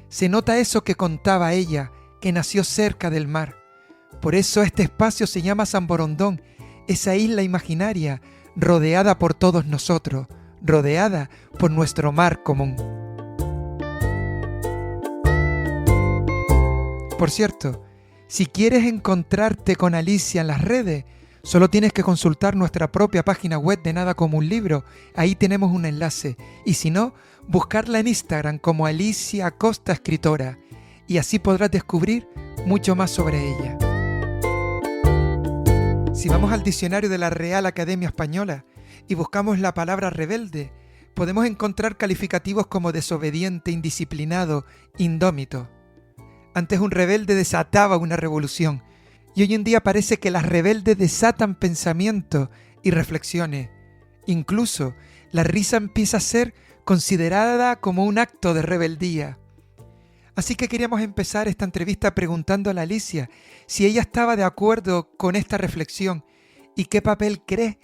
Se nota eso que contaba ella, que nació cerca del mar. Por eso este espacio se llama San Borondón, esa isla imaginaria, rodeada por todos nosotros, rodeada por nuestro mar común. Por cierto, si quieres encontrarte con Alicia en las redes, solo tienes que consultar nuestra propia página web de Nada como un libro, ahí tenemos un enlace, y si no, buscarla en Instagram como Alicia Costa Escritora, y así podrás descubrir mucho más sobre ella. Si vamos al diccionario de la Real Academia Española y buscamos la palabra rebelde, podemos encontrar calificativos como desobediente, indisciplinado, indómito. Antes un rebelde desataba una revolución y hoy en día parece que las rebeldes desatan pensamientos y reflexiones. Incluso la risa empieza a ser considerada como un acto de rebeldía. Así que queríamos empezar esta entrevista preguntando a la Alicia si ella estaba de acuerdo con esta reflexión y qué papel cree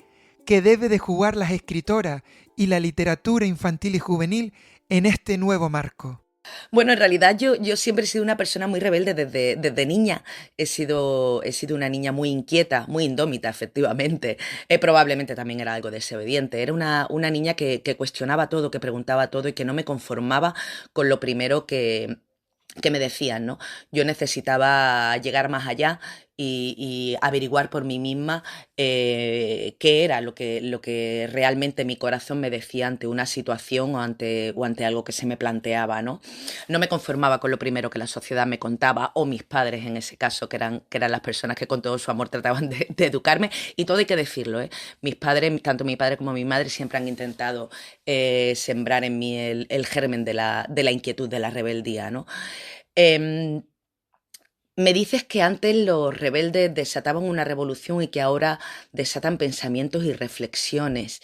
que debe de jugar las escritoras y la literatura infantil y juvenil en este nuevo marco. Bueno, en realidad yo siempre he sido una persona muy rebelde desde niña. He sido una niña muy inquieta, muy indómita, efectivamente. Probablemente también era algo desobediente. Era una niña que cuestionaba todo, que preguntaba todo y que no me conformaba con lo primero que me decían, ¿no? Yo necesitaba llegar más allá y averiguar por mí misma qué era lo que realmente mi corazón me decía ante una situación o ante algo que se me planteaba, ¿no? No me conformaba con lo primero que la sociedad me contaba, o mis padres en ese caso, que eran las personas que con todo su amor trataban de educarme, y todo hay que decirlo, ¿eh? Mis padres, tanto mi padre como mi madre, siempre han intentado sembrar en mí el germen de la inquietud, de la rebeldía, ¿no? Me dices que antes los rebeldes desataban una revolución y que ahora desatan pensamientos y reflexiones.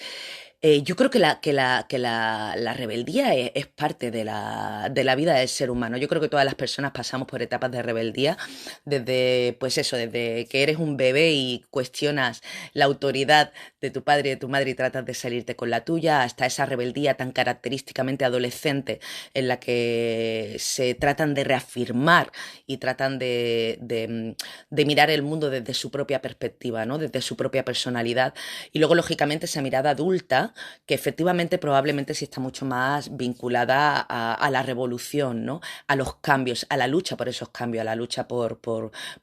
Yo creo que la rebeldía es parte de la vida del ser humano. Yo creo que todas las personas pasamos por etapas de rebeldía, desde que eres un bebé y cuestionas la autoridad de tu padre y de tu madre y tratas de salirte con la tuya, hasta esa rebeldía tan característicamente adolescente en la que se tratan de reafirmar y tratan de mirar el mundo desde su propia perspectiva, ¿no? Desde su propia personalidad. Y luego, lógicamente, esa mirada adulta, que efectivamente probablemente sí está mucho más vinculada a la revolución, ¿no? A los cambios, a la lucha por esos cambios, a la lucha por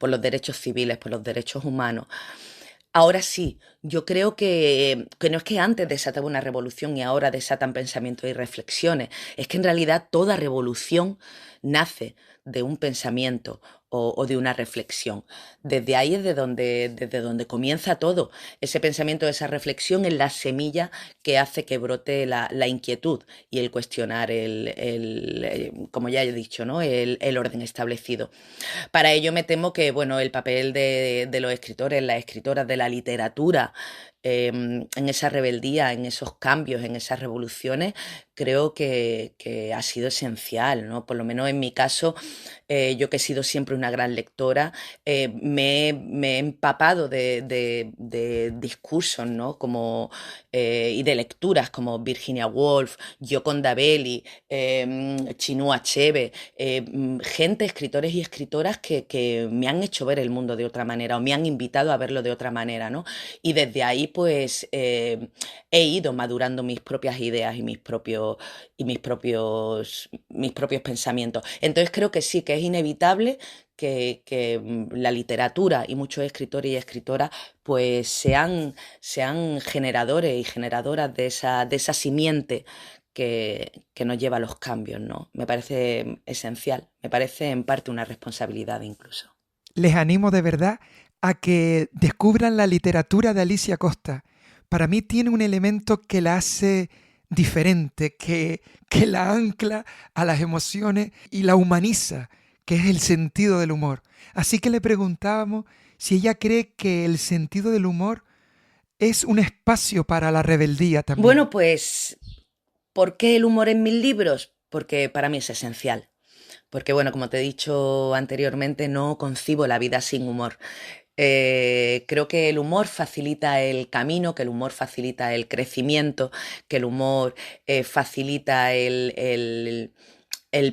los derechos civiles, por los derechos humanos. Ahora sí, yo creo que no es que antes desataba una revolución y ahora desatan pensamientos y reflexiones, es que en realidad toda revolución nace de un pensamiento o de una reflexión. Desde ahí es desde donde comienza todo. Ese pensamiento, esa reflexión es la semilla que hace que brote la inquietud y el cuestionar como ya he dicho, ¿no? el orden establecido. Para ello me temo que bueno, el papel de los escritores, las escritoras de la literatura, en esa rebeldía, en esos cambios, en esas revoluciones, creo que ha sido esencial, ¿no? Por lo menos en mi caso, yo que he sido siempre una gran lectora, me he empapado de discursos, ¿no? Y de lecturas como Virginia Woolf, Gioconda Belli, Chinua Achebe, gente, escritores y escritoras que me han hecho ver el mundo de otra manera o me han invitado a verlo de otra manera, ¿no? Y desde ahí pues he ido madurando mis propias ideas y mis propios pensamientos. Entonces creo que sí, que es inevitable que la literatura y muchos escritores y escritoras pues sean generadores y generadoras de esa simiente que nos lleva a los cambios, ¿no? Me parece esencial, me parece en parte una responsabilidad incluso. Les animo de verdad a que descubran la literatura de Alicia Costa. Para mí tiene un elemento que la hace diferente, que la ancla a las emociones y la humaniza, que es el sentido del humor. Así que le preguntábamos si ella cree que el sentido del humor es un espacio para la rebeldía también. Bueno, pues, ¿por qué el humor en mis libros? Porque para mí es esencial. Porque, bueno, como te he dicho anteriormente, no concibo la vida sin humor. Creo que el humor facilita el camino, que el humor facilita el crecimiento, que el humor facilita el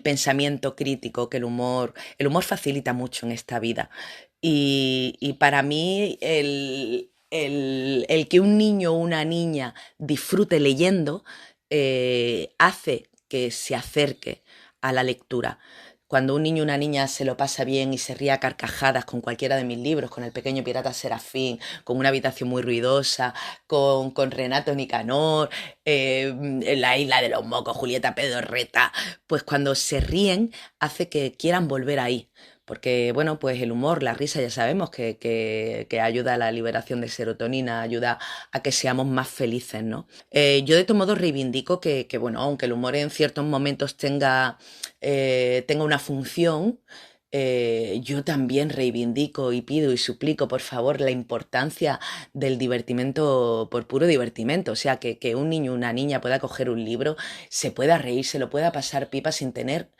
pensamiento crítico, que el humor facilita mucho en esta vida. Y para mí el que un niño o una niña disfrute leyendo hace que se acerque a la lectura. Cuando un niño o una niña se lo pasa bien y se ríe a carcajadas con cualquiera de mis libros, con El pequeño pirata Serafín, con Una habitación muy ruidosa, con Renato Nicanor, La isla de los mocos, Julieta Pedorreta, pues cuando se ríen hace que quieran volver ahí. Porque, bueno, pues el humor, la risa, ya sabemos que ayuda a la liberación de serotonina, ayuda a que seamos más felices, ¿no? Yo de todo modo reivindico que, bueno, aunque el humor en ciertos momentos tenga una función, yo también reivindico y pido y suplico, por favor, la importancia del divertimento por puro divertimento. O sea, que un niño o una niña pueda coger un libro, se pueda reír, se lo pueda pasar pipa sin tener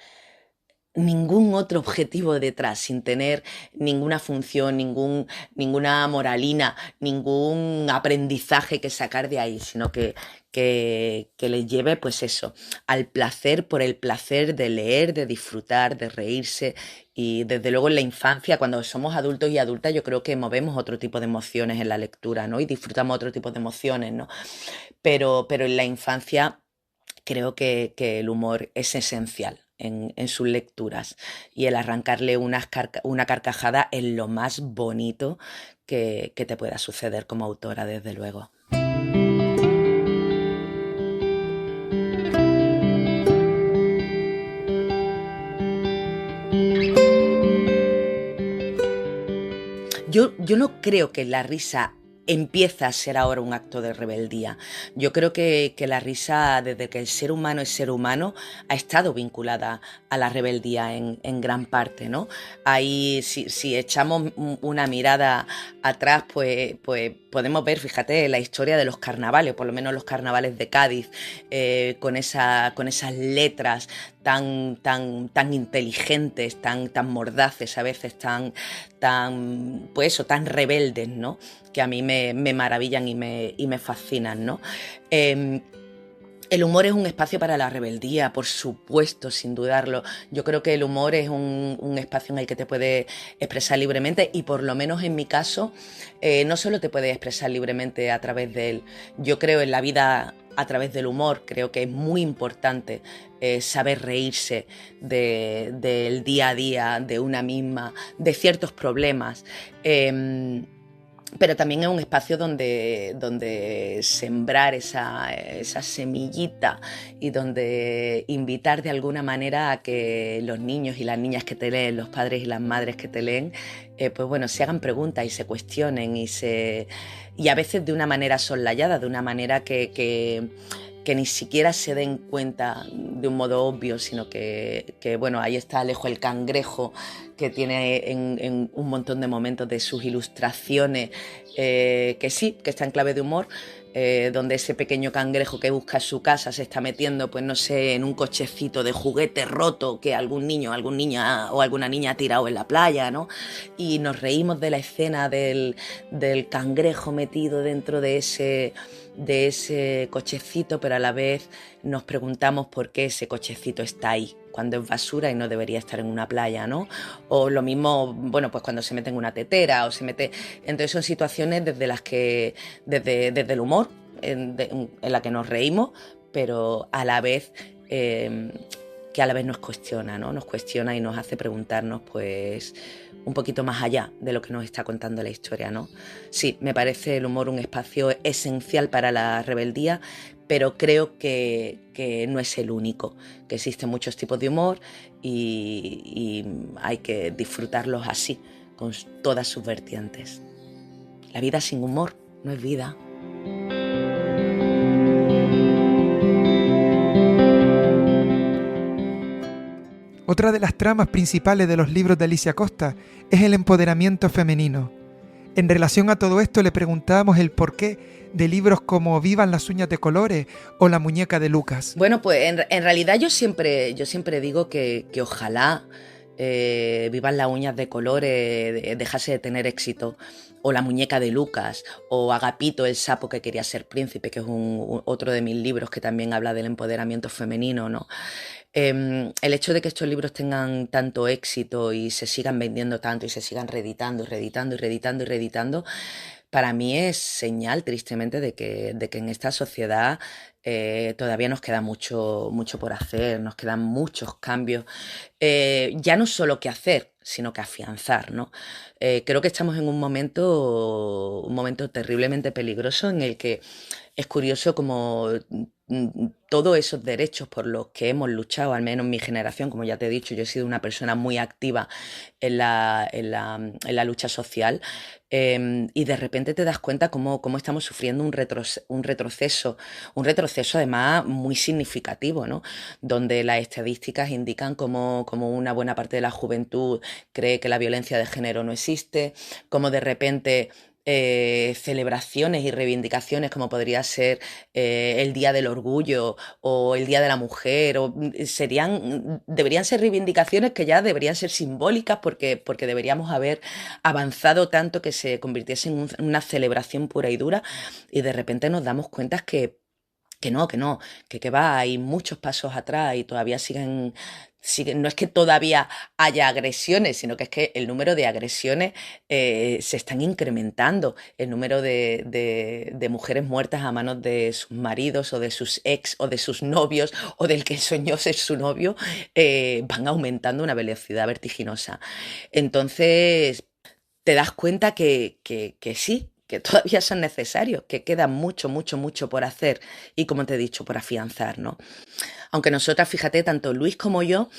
ningún otro objetivo detrás, sin tener ninguna función, ninguna moralina, ningún aprendizaje que sacar de ahí, sino que les lleve, pues eso, al placer por el placer de leer, de disfrutar, de reírse. Y desde luego en la infancia, cuando somos adultos y adultas, yo creo que movemos otro tipo de emociones en la lectura, ¿no? Y disfrutamos otro tipo de emociones, ¿no? Pero en la infancia creo que el humor es esencial en sus lecturas, y el arrancarle una carcajada es lo más bonito que te pueda suceder como autora, desde luego. Yo no creo que la risa empieza a ser ahora un acto de rebeldía. Yo creo que la risa, desde que el ser humano es ser humano, ha estado vinculada a la rebeldía en gran parte, ¿no? Ahí, si echamos una mirada atrás, pues podemos ver, fíjate, la historia de los carnavales, por lo menos los carnavales de Cádiz, con esas letras tan inteligentes, tan mordaces, a veces tan rebeldes, ¿no? Que a mí me maravillan y me fascinan, ¿no? El humor es un espacio para la rebeldía, por supuesto, sin dudarlo. Yo creo que el humor es un espacio en el que te puedes expresar libremente, y por lo menos en mi caso, no solo te puedes expresar libremente a través de él. Yo creo en la vida a través del humor. Creo que es muy importante saber reírse del día a día, de una misma, de ciertos problemas. pero también es un espacio donde sembrar esa semillita y donde invitar de alguna manera a que los niños y las niñas que te leen, los padres y las madres que te leen, pues bueno, se hagan preguntas y se cuestionen y a veces de una manera soslayada, de una manera que ni siquiera se den cuenta de un modo obvio, sino que bueno, ahí está Alejo el cangrejo, que tiene en un montón de momentos de sus ilustraciones, que sí, que está en clave de humor, donde ese pequeño cangrejo que busca su casa se está metiendo, pues no sé, en un cochecito de juguete roto que algún niño, o alguna niña ha tirado en la playa, ¿no? Y nos reímos de la escena del cangrejo metido dentro de ese cochecito, pero a la vez nos preguntamos por qué ese cochecito está ahí, cuando es basura y no debería estar en una playa, ¿no? O lo mismo, bueno, pues cuando se mete en una tetera o se mete... Entonces son situaciones desde el humor, en la que nos reímos, pero a la vez... que a la vez nos cuestiona, ¿no? Nos cuestiona y nos hace preguntarnos, pues, un poquito más allá de lo que nos está contando la historia, ¿no? Sí, me parece el humor un espacio esencial para la rebeldía, pero creo que no es el único, que existen muchos tipos de humor y hay que disfrutarlos así, con todas sus vertientes. La vida sin humor no es vida. Otra de las tramas principales de los libros de Alicia Costa es el empoderamiento femenino. En relación a todo esto le preguntábamos el porqué de libros como Vivan las uñas de colores o La muñeca de Lucas. Bueno, pues en realidad yo siempre digo que ojalá Vivan las uñas de colores dejase de tener éxito, o La muñeca de Lucas, o Agapito el sapo que quería ser príncipe, que es otro de mis libros que también habla del empoderamiento femenino, ¿no? El hecho de que estos libros tengan tanto éxito y se sigan vendiendo tanto y se sigan reeditando, para mí es señal, tristemente, de que en esta sociedad todavía nos queda mucho por hacer, nos quedan muchos cambios, ya no solo que hacer, sino que afianzar, ¿no? Creo que estamos en un momento terriblemente peligroso en el que es curioso como todos esos derechos por los que hemos luchado, al menos mi generación, como ya te he dicho, yo he sido una persona muy activa en la lucha social, y de repente te das cuenta cómo estamos sufriendo un retroceso además muy significativo, ¿no? Donde las estadísticas indican como una buena parte de la juventud cree que la violencia de género no existe, como de repente celebraciones y reivindicaciones como podría ser el Día del Orgullo o el Día de la Mujer, deberían ser reivindicaciones que ya deberían ser simbólicas porque deberíamos haber avanzado tanto que se convirtiese en una celebración pura y dura, y de repente nos damos cuenta que hay muchos pasos atrás y todavía siguen, no es que todavía haya agresiones, sino que es que el número de agresiones se están incrementando. El número de mujeres muertas a manos de sus maridos o de sus ex o de sus novios o del que soñó ser su novio van aumentando a una velocidad vertiginosa. Entonces te das cuenta que sí, que todavía son necesarios, que queda mucho por hacer y, como te he dicho, por afianzar, ¿no? Aunque nosotras, fíjate, tanto Luis como yo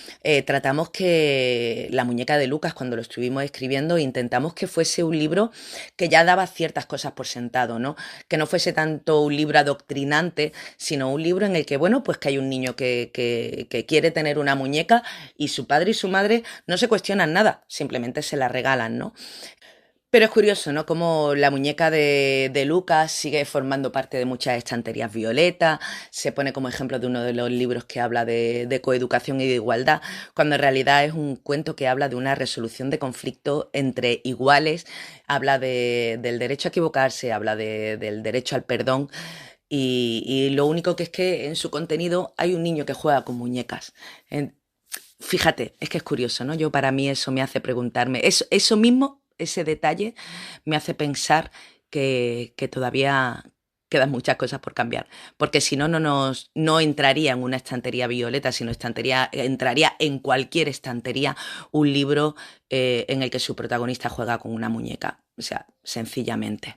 tratamos que La muñeca de Lucas, cuando lo estuvimos escribiendo, intentamos que fuese un libro que ya daba ciertas cosas por sentado, ¿no? Que no fuese tanto un libro adoctrinante, sino un libro en el que, bueno, pues que hay un niño que quiere tener una muñeca y su padre y su madre no se cuestionan nada, simplemente se la regalan, ¿no? Pero es curioso, ¿no? Como La muñeca de Lucas sigue formando parte de muchas estanterías violetas, se pone como ejemplo de uno de los libros que habla de coeducación y de igualdad, cuando en realidad es un cuento que habla de una resolución de conflicto entre iguales, habla del derecho a equivocarse, habla del derecho al perdón, y lo único que es que en su contenido hay un niño que juega con muñecas. Fíjate, es que es curioso, ¿no? Para mí eso me hace preguntarme, eso mismo, ese detalle me hace pensar que todavía quedan muchas cosas por cambiar, porque si no, no entraría en una estantería Violeta, sino entraría en cualquier estantería un libro en el que su protagonista juega con una muñeca, o sea, sencillamente.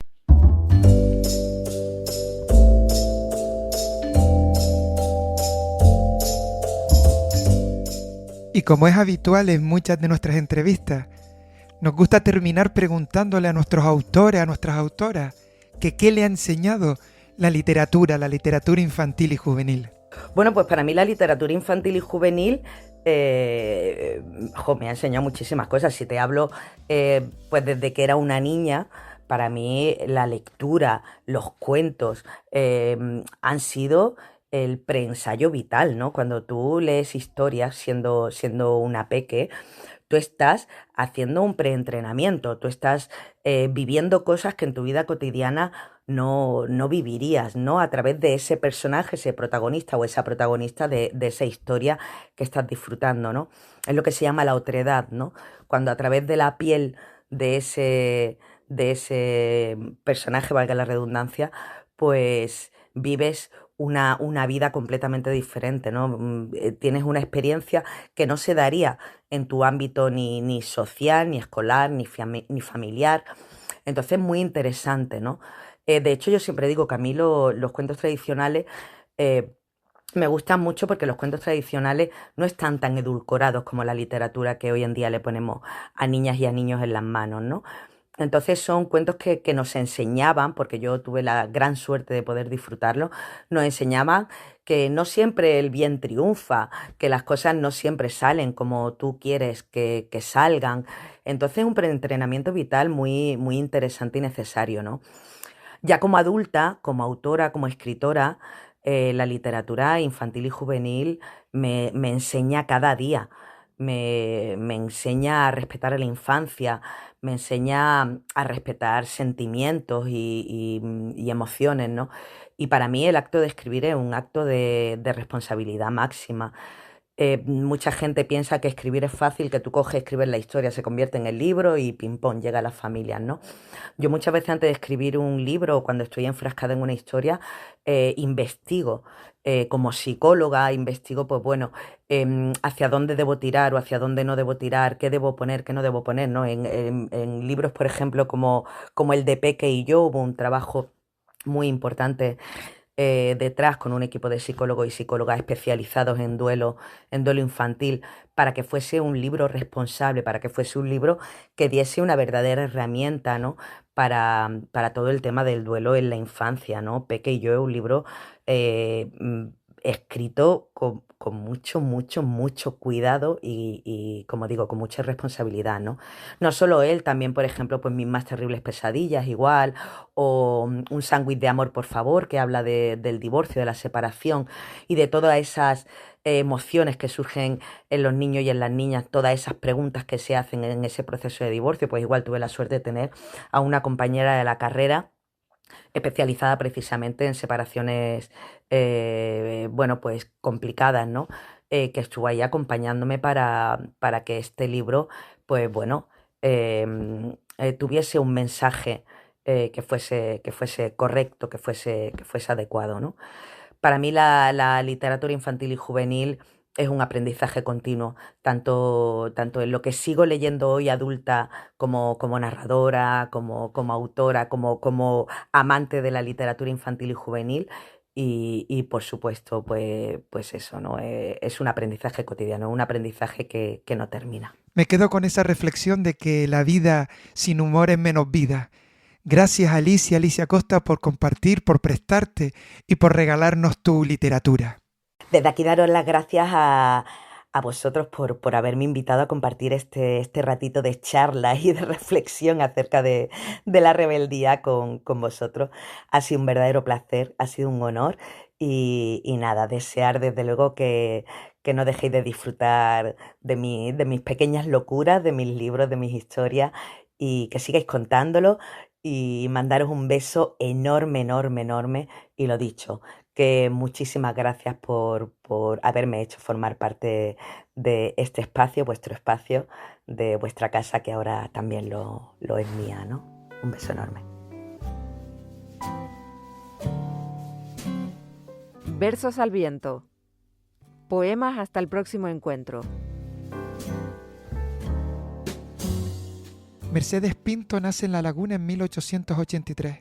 Y como es habitual en muchas de nuestras entrevistas, nos gusta terminar preguntándole a nuestros autores, a nuestras autoras, que qué le ha enseñado la literatura infantil y juvenil. Bueno, pues para mí la literatura infantil y juvenil me ha enseñado muchísimas cosas. Si te hablo, pues desde que era una niña, para mí la lectura, los cuentos han sido el preensayo vital, ¿no? Cuando tú lees historias siendo una peque, tú estás haciendo un preentrenamiento, tú estás viviendo cosas que en tu vida cotidiana no vivirías, ¿no? A través de ese personaje, ese protagonista o esa protagonista de esa historia que estás disfrutando, ¿no? Es lo que se llama la otredad, ¿no? Cuando a través de la piel de ese personaje, valga la redundancia, pues vives una vida completamente diferente, ¿no? Tienes una experiencia que no se daría en tu ámbito ni social, ni escolar, ni familiar. Entonces es muy interesante, ¿no? De hecho, yo siempre digo que a mí los cuentos tradicionales me gustan mucho porque los cuentos tradicionales no están tan edulcorados como la literatura que hoy en día le ponemos a niñas y a niños en las manos, ¿no? Entonces son cuentos que nos enseñaban, porque yo tuve la gran suerte de poder disfrutarlos, nos enseñaban que no siempre el bien triunfa, que las cosas no siempre salen como tú quieres que salgan. Entonces es un preentrenamiento vital muy, muy interesante y necesario, ¿no? Ya como adulta, como autora, como escritora, la literatura infantil y juvenil me enseña cada día, me enseña a respetar a la infancia, me enseña a respetar sentimientos y emociones, ¿no? Y para mí el acto de escribir es un acto de responsabilidad máxima. Mucha gente piensa que escribir es fácil, que tú coges, escribes la historia, se convierte en el libro y pim pong, llega a las familias, ¿no? Yo muchas veces antes de escribir un libro o cuando estoy enfrascada en una historia, investigo. Como psicóloga investigo, pues bueno, hacia dónde debo tirar o hacia dónde no debo tirar, qué debo poner, qué no debo poner, ¿no? En libros, por ejemplo, como el de Peque y yo, hubo un trabajo muy importante detrás con un equipo de psicólogos y psicólogas especializados en duelo infantil, para que fuese un libro responsable, para que fuese un libro que diese una verdadera herramienta, ¿no? para todo el tema del duelo en la infancia, ¿no? Peque y yo es un libro escrito con mucho cuidado y, como digo, con mucha responsabilidad, ¿no? No solo él, también, por ejemplo, pues Mis más terribles pesadillas, igual, o Un sándwich de amor, por favor, que habla del divorcio, de la separación y de todas esas emociones que surgen en los niños y en las niñas, todas esas preguntas que se hacen en ese proceso de divorcio. Pues igual tuve la suerte de tener a una compañera de la carrera especializada precisamente en separaciones, bueno, pues complicadas, ¿no? Que estuvo ahí acompañándome para que este libro, pues bueno, tuviese un mensaje que fuese correcto, que fuese adecuado, ¿no? Para mí la literatura infantil y juvenil es un aprendizaje continuo, tanto en lo que sigo leyendo hoy adulta como narradora, como autora, como amante de la literatura infantil y juvenil. Y por supuesto, pues eso, ¿no? Es un aprendizaje cotidiano, un aprendizaje que no termina. Me quedo con esa reflexión de que la vida sin humor es menos vida. Gracias Alicia Costa por compartir, por prestarte y por regalarnos tu literatura. Desde aquí daros las gracias a vosotros por haberme invitado a compartir este ratito de charla y de reflexión acerca de la rebeldía con vosotros. Ha sido un verdadero placer, ha sido un honor y nada, desear desde luego que no dejéis de disfrutar de mis pequeñas locuras, de mis libros, de mis historias y que sigáis contándolo y mandaros un beso enorme y lo dicho, que muchísimas gracias por haberme hecho formar parte de este espacio, vuestro espacio, de vuestra casa, que ahora también lo es mía, ¿no? Un beso enorme. Versos al viento. Poemas hasta el próximo encuentro. Mercedes Pinto nace en La Laguna en 1883.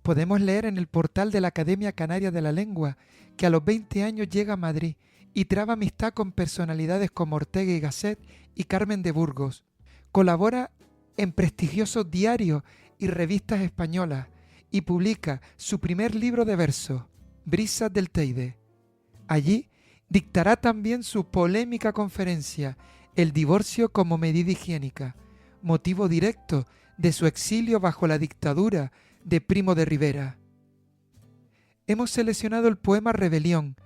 Podemos leer en el portal de la Academia Canaria de la Lengua que a los 20 años llega a Madrid y traba amistad con personalidades como Ortega y Gasset y Carmen de Burgos. Colabora en prestigiosos diarios y revistas españolas y publica su primer libro de versos, Brisas del Teide. Allí dictará también su polémica conferencia, El divorcio como medida higiénica, motivo directo de su exilio bajo la dictadura de Primo de Rivera. Hemos seleccionado el poema Rebelión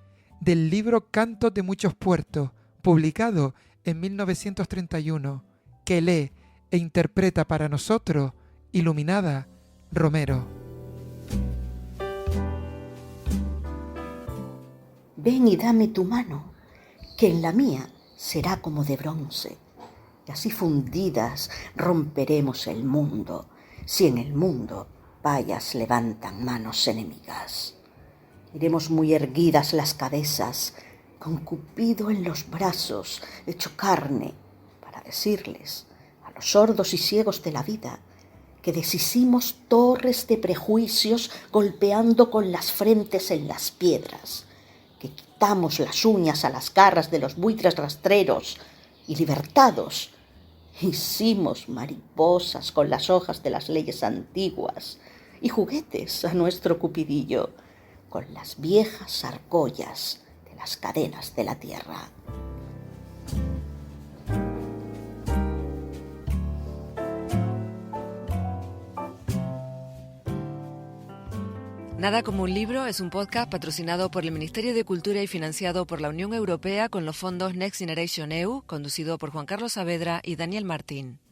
del libro Cantos de muchos puertos, publicado en 1931, que lee e interpreta para nosotros Iluminada Romero. Ven y dame tu mano, que en la mía será como de bronce, y así fundidas romperemos el mundo, si en el mundo vallas levantan manos enemigas. Iremos muy erguidas las cabezas, con Cupido en los brazos, hecho carne, para decirles a los sordos y ciegos de la vida que deshicimos torres de prejuicios golpeando con las frentes en las piedras, que quitamos las uñas a las garras de los buitres rastreros y libertados hicimos mariposas con las hojas de las leyes antiguas y juguetes a nuestro Cupidillo con las viejas argollas de las cadenas de la tierra. Nada como un libro es un podcast patrocinado por el Ministerio de Cultura y financiado por la Unión Europea con los fondos Next Generation EU, conducido por Juan Carlos Saavedra y Daniel Martín.